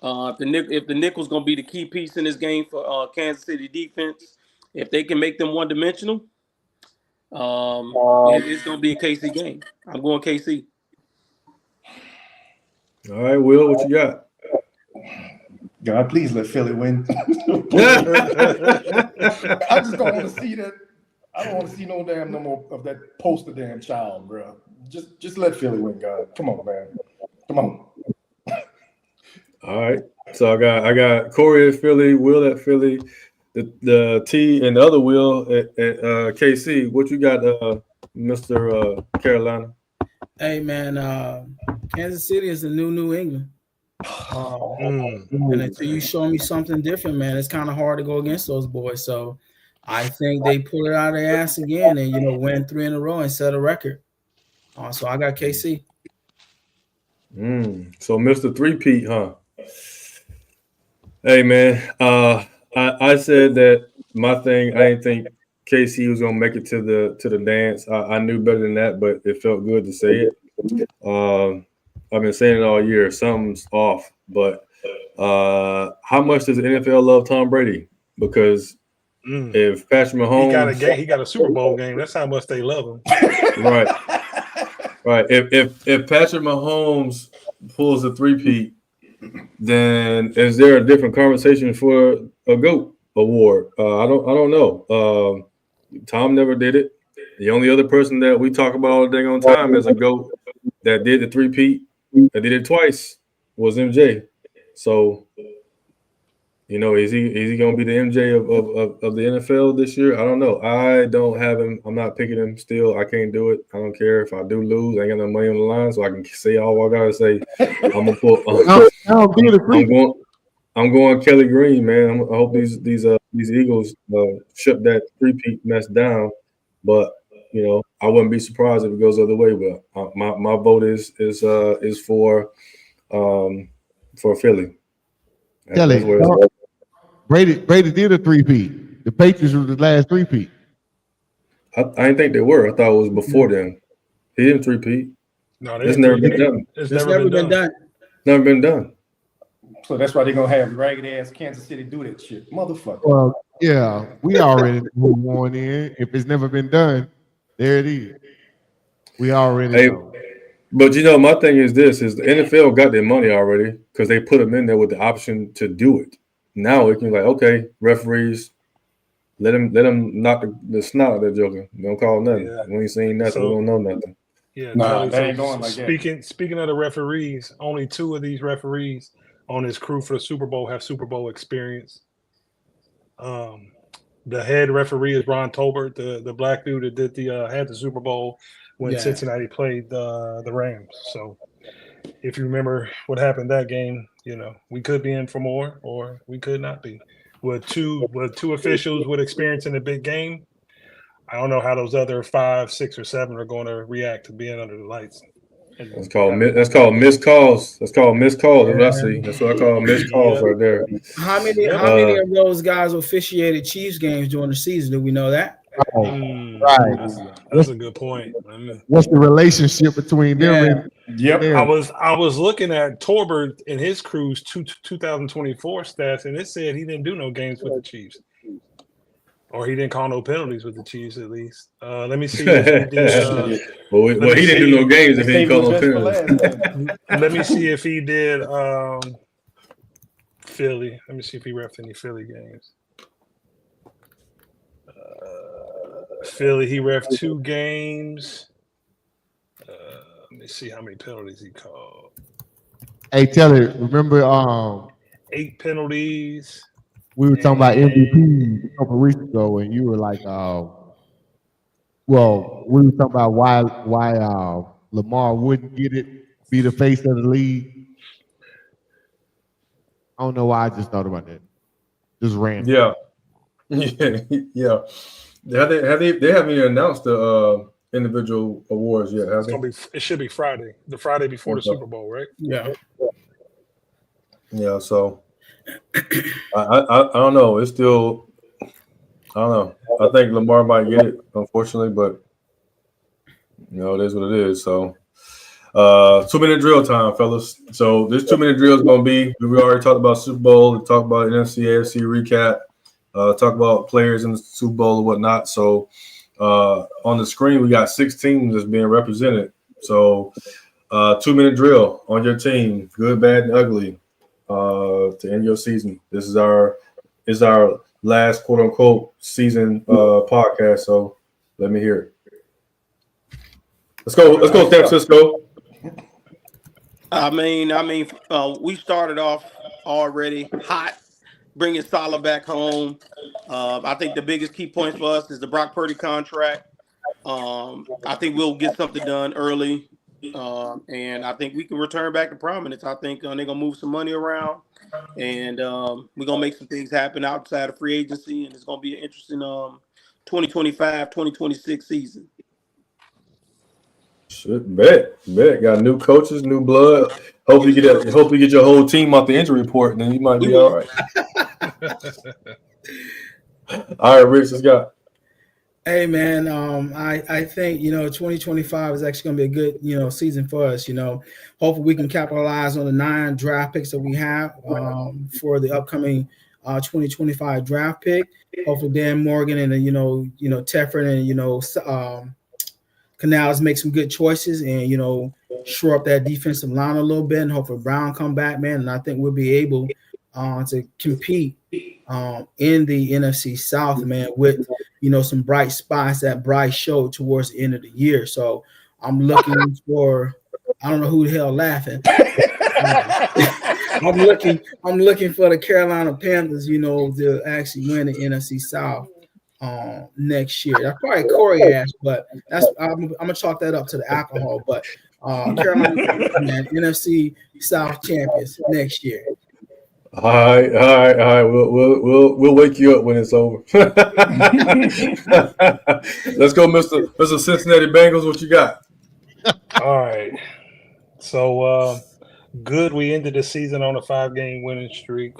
If the nickel's gonna be the key piece in this game for Kansas City defense, if they can make them one dimensional, it's gonna be a KC game. I'm going KC. All right, Will, what you got? God, please let Philly win. I just don't want to see that. I don't want to see no more of that poster damn child, bro. Just let Philly win, God. Come on, man. Come on. All right. So I got Corey at Philly, Will at Philly, the T and the other Will at KC. What you got, Mr. Carolina? Hey, man, Kansas City is the New England. And until you show me something different, man, it's kind of hard to go against those boys. So I think they pull it out of their ass again and, win 3 in a row and set a record. So I got KC. So Mr. Three-Peat, huh? Hey, man, I said that my thing, I didn't think KC was going to make it to the dance. I knew better than that, but it felt good to say it. I've been saying it all year. Something's off. But how much does the NFL love Tom Brady? Because if Patrick Mahomes, he got a Super Bowl game. That's how much they love him. Right. If Patrick Mahomes pulls a three-peat, then is there a different conversation for a GOAT award? I don't know. Tom never did it. The only other person that we talk about all day on time as a GOAT that did the three-peat, that did it twice, was MJ. So You know, is he going to be the MJ of the NFL this year? I don't know. I don't have him. I'm not picking him still. I can't do it. I don't care if I do lose. I ain't got no money on the line, so I can say all I gotta say. I'm gonna pull. Be the I'm going. I'm going Kelly Green, man. I hope these Eagles shut that three-peat mess down. But you know, I wouldn't be surprised if it goes the other way. But my vote is for Philly. Kelly, That's where it's at. Brady did a three-peat. The Patriots were the last three-peat. I didn't think they were. I thought it was before them. He didn't three-peat. No, It's never been done. It's It's never been done. Never been done. So that's why they're gonna have ragged ass Kansas City do that shit, motherfucker. Well, yeah, we already know who won in. If it's never been done, there it is. We already Hey, know. but you know, my thing is this: is the NFL got their money already because they put them in there with the option to do it. Now it can be like, okay, referees, let them knock the snot out of that joker. Don't call nothing. Yeah. We ain't seen nothing. So- we don't know nothing. Yeah, Nah, Telly, they ain't going like speaking of the referees, only 2 of these referees on his crew for the Super Bowl have Super Bowl experience. The head referee is Ron Tolbert, the black dude that did had the Super Bowl when Cincinnati played the Rams. So if you remember what happened that game, you know, we could be in for more or we could not be. With two officials with experience in a big game, I don't know how those other 5, 6, or 7 are going to react to being under the lights. That's called missed calls. That's called missed calls. That's what I see. That's what I call missed calls right there. How many of those guys officiated Chiefs games during the season? Do we know that? Right. That's a good point. What's the relationship between them and Yep. them? I was looking at Torbert and his crew's 2024 stats, and it said he didn't do no games with the Chiefs. Or he didn't call no penalties with the Chiefs, at least. Let me see if he did. Well, he didn't do no games if he didn't call no penalties. Let me see if he did Philly. Let me see if he refed any Philly games. Philly, he refed 2 games. Let me see how many penalties he called. Hey, Telly, remember 8 penalties. we were talking about MVP a couple of weeks ago, and you were like, well, we were talking about why Lamar wouldn't get it, be the face of the league. I don't know why I just thought about that. Just random. Yeah. They haven't even announced the individual awards yet, have they? It should be Friday, the Friday before the Super Bowl, right? Yeah. Yeah. So I don't know. It's still I don't know. I think Lamar might get it, unfortunately, but you know, it is what it is. So 2-minute drill time, fellas. So this 2-minute drill is going to be. We already talked about Super Bowl. We talked about NFC, AFC recap. Talk about players in the Super Bowl and whatnot. So on the screen, we got 6 teams that's being represented. So 2-minute drill on your team, good, bad, and ugly, to end your season. This is our last quote unquote season podcast. So let me hear it. Let's go, San Francisco. I mean, we started off already hot, bringing Salah back home. I think the biggest key points for us is the Brock Purdy contract. I think we'll get something done early, and I think we can return back to prominence. I think they're gonna move some money around, and we're gonna make some things happen outside of free agency, and it's gonna be an interesting 2025-2026 season. Shit, bet. Got new coaches, new blood. Hopefully get your whole team off the injury report, and then you might be all right. All right, Rich, let's go. Hey man, I think 2025 is actually going to be a good season for us. Hopefully we can capitalize on the 9 draft picks that we have for the upcoming 2025 draft pick. Hopefully Dan Morgan and Tefford and Canals make some good choices and shore up that defensive line a little bit, and hopefully Brown come back, man. And I think we'll be able to compete in the NFC South, man, with some bright spots that Bryce showed towards the end of the year. So I'm looking for, I don't know who the hell laughing. I'm looking for the Carolina Panthers, to actually win the NFC South next year. That's probably Corey Ash, but I'm gonna chalk that up to the alcohol. But Carolina Panthers, man, NFC South champions next year. All right. We'll wake you up when it's over. Let's go, Mr. Cincinnati Bengals. What you got? All right. So good. We ended the season on a 5-game winning streak.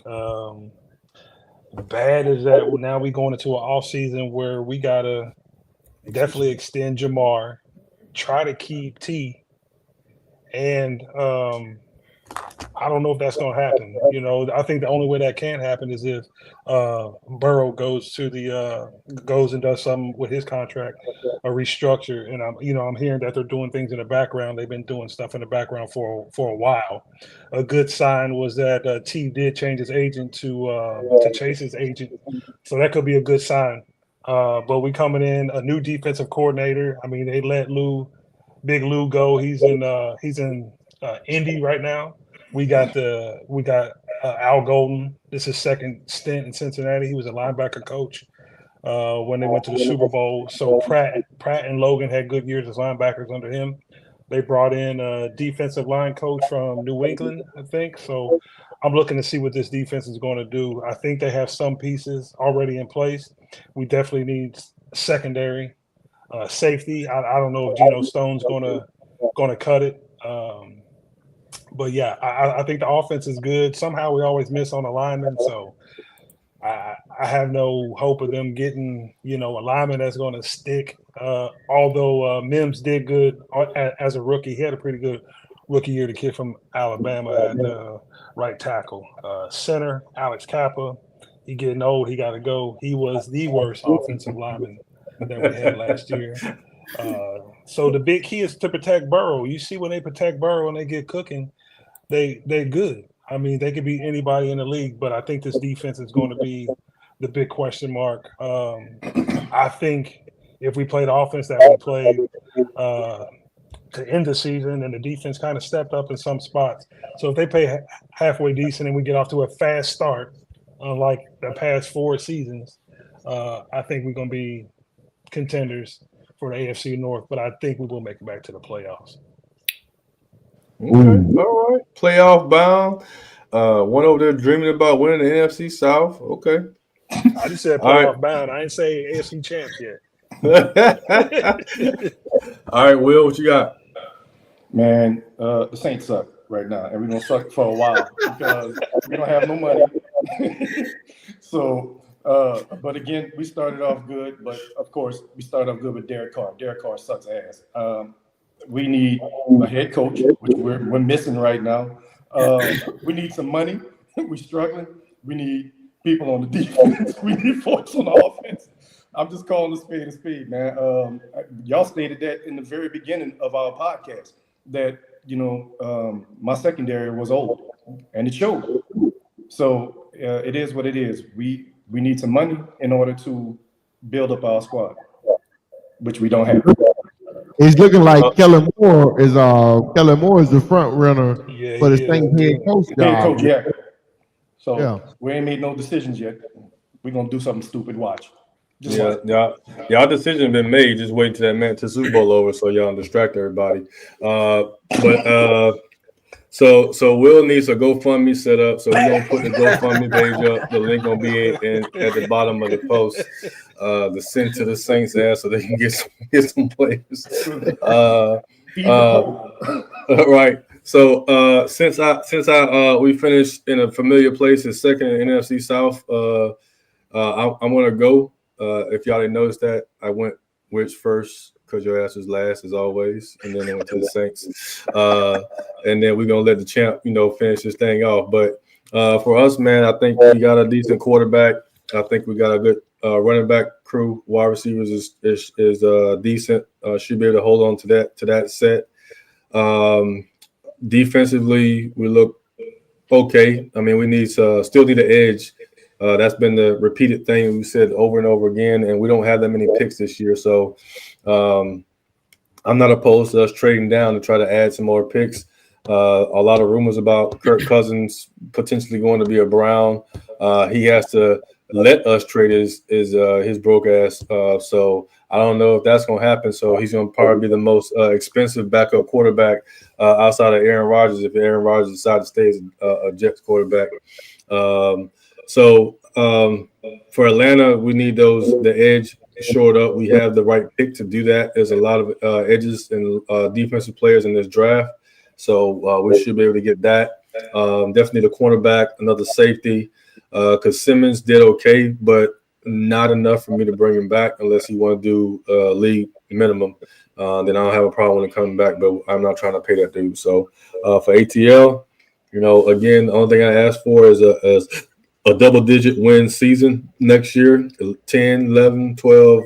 Bad is that now we going into an off season where we gotta definitely extend Jamar, try to keep T, and I don't know if that's going to happen. I think the only way that can happen is if Burrow goes and does something with his contract, a restructure. And I'm hearing that they're doing things in the background. They've been doing stuff in the background for a while. A good sign was that T did change his agent to Chase's agent, so that could be a good sign. But we coming in a new defensive coordinator. I mean, they let Big Lou go. He's in Indy right now. We got Al Golden. This is his second stint in Cincinnati. He was a linebacker coach when they went to the Super Bowl. So Pratt and Logan had good years as linebackers under him. They brought in a defensive line coach from New England, I think. So I'm looking to see what this defense is going to do. I think they have some pieces already in place. We definitely need secondary, safety. I don't know if Geno Stone's going to cut it. But yeah, I think the offense is good. Somehow we always miss on alignment, so I have no hope of them getting a lineman that's going to stick. Although Mims did good as a rookie, he had a pretty good rookie year. The kid from Alabama at right tackle, center Alex Kappa. He getting old. He got to go. He was the worst offensive lineman that we had last year. So the big key is to protect Burrow. You see, when they protect Burrow and they get cooking, they're good. I mean, they could beat anybody in the league, but I think this defense is going to be the big question mark. I think if we played the offense that we played to end the season, and the defense kind of stepped up in some spots. So if they play halfway decent and we get off to a fast start, unlike the past 4 seasons, I think we're going to be contenders for the AFC North, but I think we will make it back to the playoffs. Okay, all right. Playoff bound. One over there dreaming about winning the NFC South. Okay. I just said playoff bound. I didn't say AFC champs yet. All right, Will, what you got? Man, the Saints suck right now, and we're gonna suck for a while because we don't have no money. So, but again, we started off good, but of course, we started off good with Derek Carr. Derek Carr sucks ass. We need a head coach, which we're missing right now. We need some money. We're struggling. We need people on the defense. We need folks on the offense. I'm just calling a spade, man. Y'all stated that in the very beginning of our podcast that my secondary was old, and it showed. So it is what it is. We need some money in order to build up our squad, which we don't have. It's looking like Kellen Moore is the front runner for the Saints head coach job. Head coach, yeah. So we ain't made no decisions yet. We're gonna do something stupid. Watch. Y'all decision been made. Just wait till that Manchester Super Bowl over, so y'all don't distract everybody. So Will needs a GoFundMe set up. So we're gonna put the GoFundMe page up. The link gonna be at the bottom of the post. The send to the Saints ass so they can get some players. Right. So since we finished in a familiar place, is second in NFC South. I'm gonna go. If y'all didn't notice that, I went which first because your ass was last as always, and then I went to the Saints. And then we're gonna let the champ, finish this thing off. But for us, man, I think we got a decent quarterback. I think we got a good running back crew. Wide receivers is decent. Should be able to hold on to that set. Defensively, we look okay. I mean, we still need an edge. That's been the repeated thing we said over and over again, and we don't have that many picks this year. So I'm not opposed to us trading down to try to add some more picks. A lot of rumors about Kirk Cousins potentially going to be a Brown. He has to let us trade his broke ass. So I don't know if that's going to happen. So he's going to probably be the most expensive backup quarterback outside of Aaron Rodgers if Aaron Rodgers decides to stay as a Jets quarterback. Um, so for Atlanta, we need the edge shored up. We have the right pick to do that. There's a lot of edges and defensive players in this draft. So we should be able to get that. Definitely the cornerback, another safety, because Simmons did okay, but not enough for me to bring him back unless you want to do league minimum. Then I don't have a problem with him coming back, but I'm not trying to pay that dude. So for ATL, again, the only thing I ask for is a double-digit win season next year, 10, 11, 12.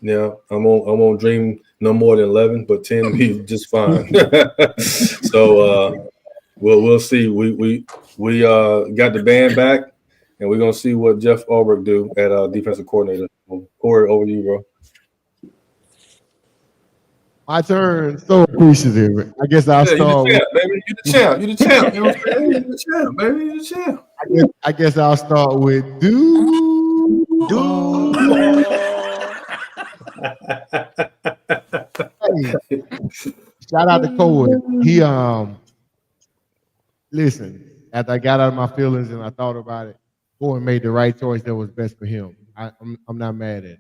Yeah, I'm on dream no more than 11, but 10 be just fine. So we'll see. We got the band back, and we're gonna see what Jeff Ulbrich do at defensive coordinator. Corey, over to you, bro. My turn. So appreciative. I guess I'll Yeah, you the start with. champ, baby. You the champ. You the champ. You know what I'm saying? You the champ, baby. You the champ. I guess I'll start with Duval. Hey, shout out to Cohen. He listen. After I got out of my feelings and I thought about it, Cohen made the right choice that was best for him. I'm not mad at it.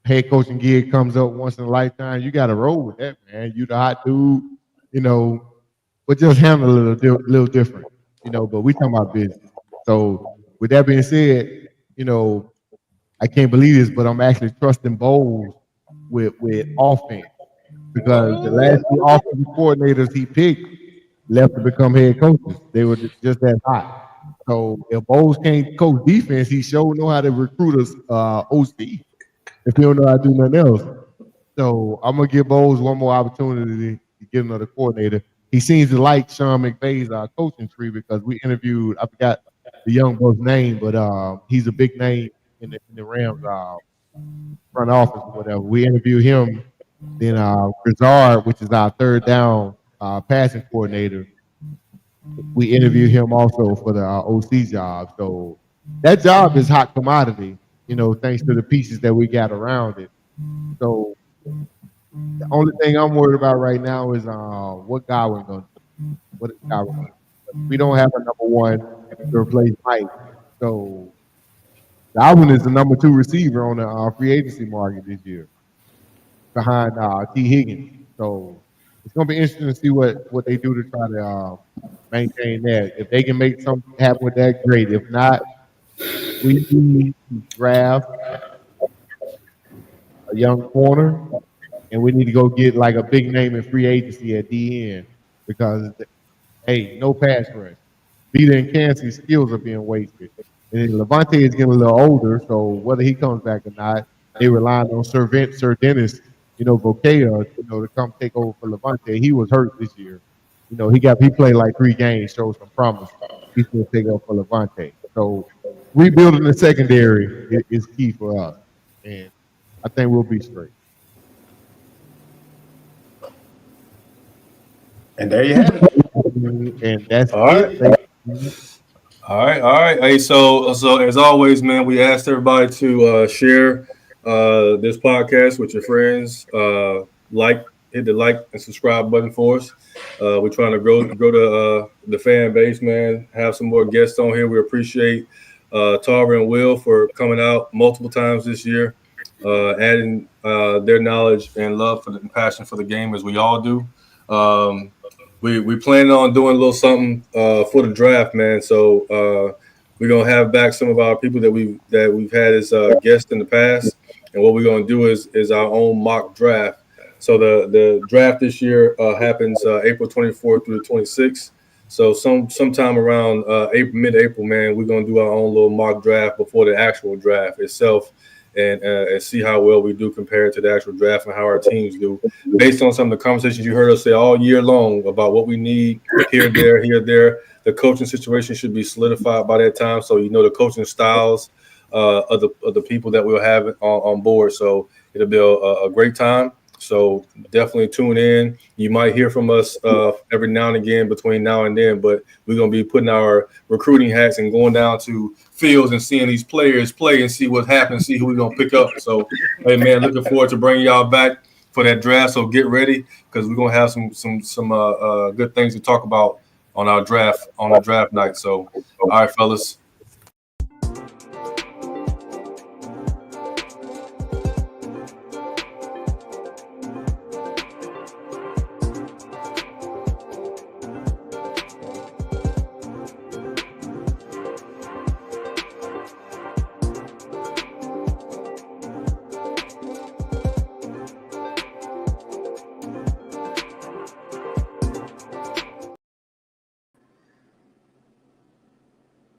Head coaching gig comes up once in a lifetime. You got to roll with that, man. You the hot dude, you know, but just handle it little different, But we talking about business. So with that being said, you know, I can't believe this, but I'm actually trusting Bowles with offense because the last two offensive coordinators he picked left to become head coaches. They were just that hot. So if Bowles can't coach defense, he sure know how to recruit us OC if he don't know how to do nothing else. So I'm gonna give Bowles one more opportunity to get another coordinator. He seems to like Sean McVay's coaching tree because we interviewed, I forgot the young boy's name, but he's a big name in the Rams front office or whatever. We interviewed him. Then Grizzard, which is our third down passing coordinator, we interviewed him also for the OC job. So that job is hot commodity, thanks to the pieces that we got around it. So the only thing I'm worried about right now is what Godwin going to do. What is Godwin going to do? We don't have a number one to replace Mike. So Godwin is the number two receiver on the free agency market this year behind T. Higgins. So it's going to be interesting to see what they do to try to maintain that. If they can make something happen with that, great. If not, we need to draft a young corner, and we need to go get like a big name in free agency at the end because, hey, no pass rush. Vita and Kansas skills are being wasted. And then Levante is getting a little older, so whether he comes back or not, they relying on Sir Dennis, Vocea, to come take over for Levante. He was hurt this year. He played like 3 games, showed some promise. He's going to take over for Levante. So rebuilding the secondary is key for us, and I think we'll be straight. And there you have it. And that's All right. it. All right. Hey, so as always, man, we asked everybody to share this podcast with your friends. Hit the like and subscribe button for us. We're trying to grow the fan base, man. Have some more guests on here. We appreciate Tarver and Will for coming out multiple times this year, adding their knowledge and love and passion for the game as we all do. We planning on doing a little something for the draft, man. So we're gonna have back some of our people that we've had as guests in the past, and what we're gonna do is our own mock draft. So the draft this year happens April 24th through the 26th. So sometime around mid-April, man, we're gonna do our own little mock draft before the actual draft itself, and see how well we do compared to the actual draft and how our teams do, based on some of the conversations you heard us say all year long about what we need here, there. The coaching situation should be solidified by that time, so the coaching styles of the people that we'll have on board. So it'll be a great time. So definitely tune in. You might hear from us every now and again between now and then, but we're going to be putting our recruiting hats and going down to fields and seeing these players play and see what happens, see who we're going to pick up. So, hey, man, looking forward to bringing y'all back for that draft. So get ready because we're going to have some good things to talk about on our draft night. So, all right, fellas.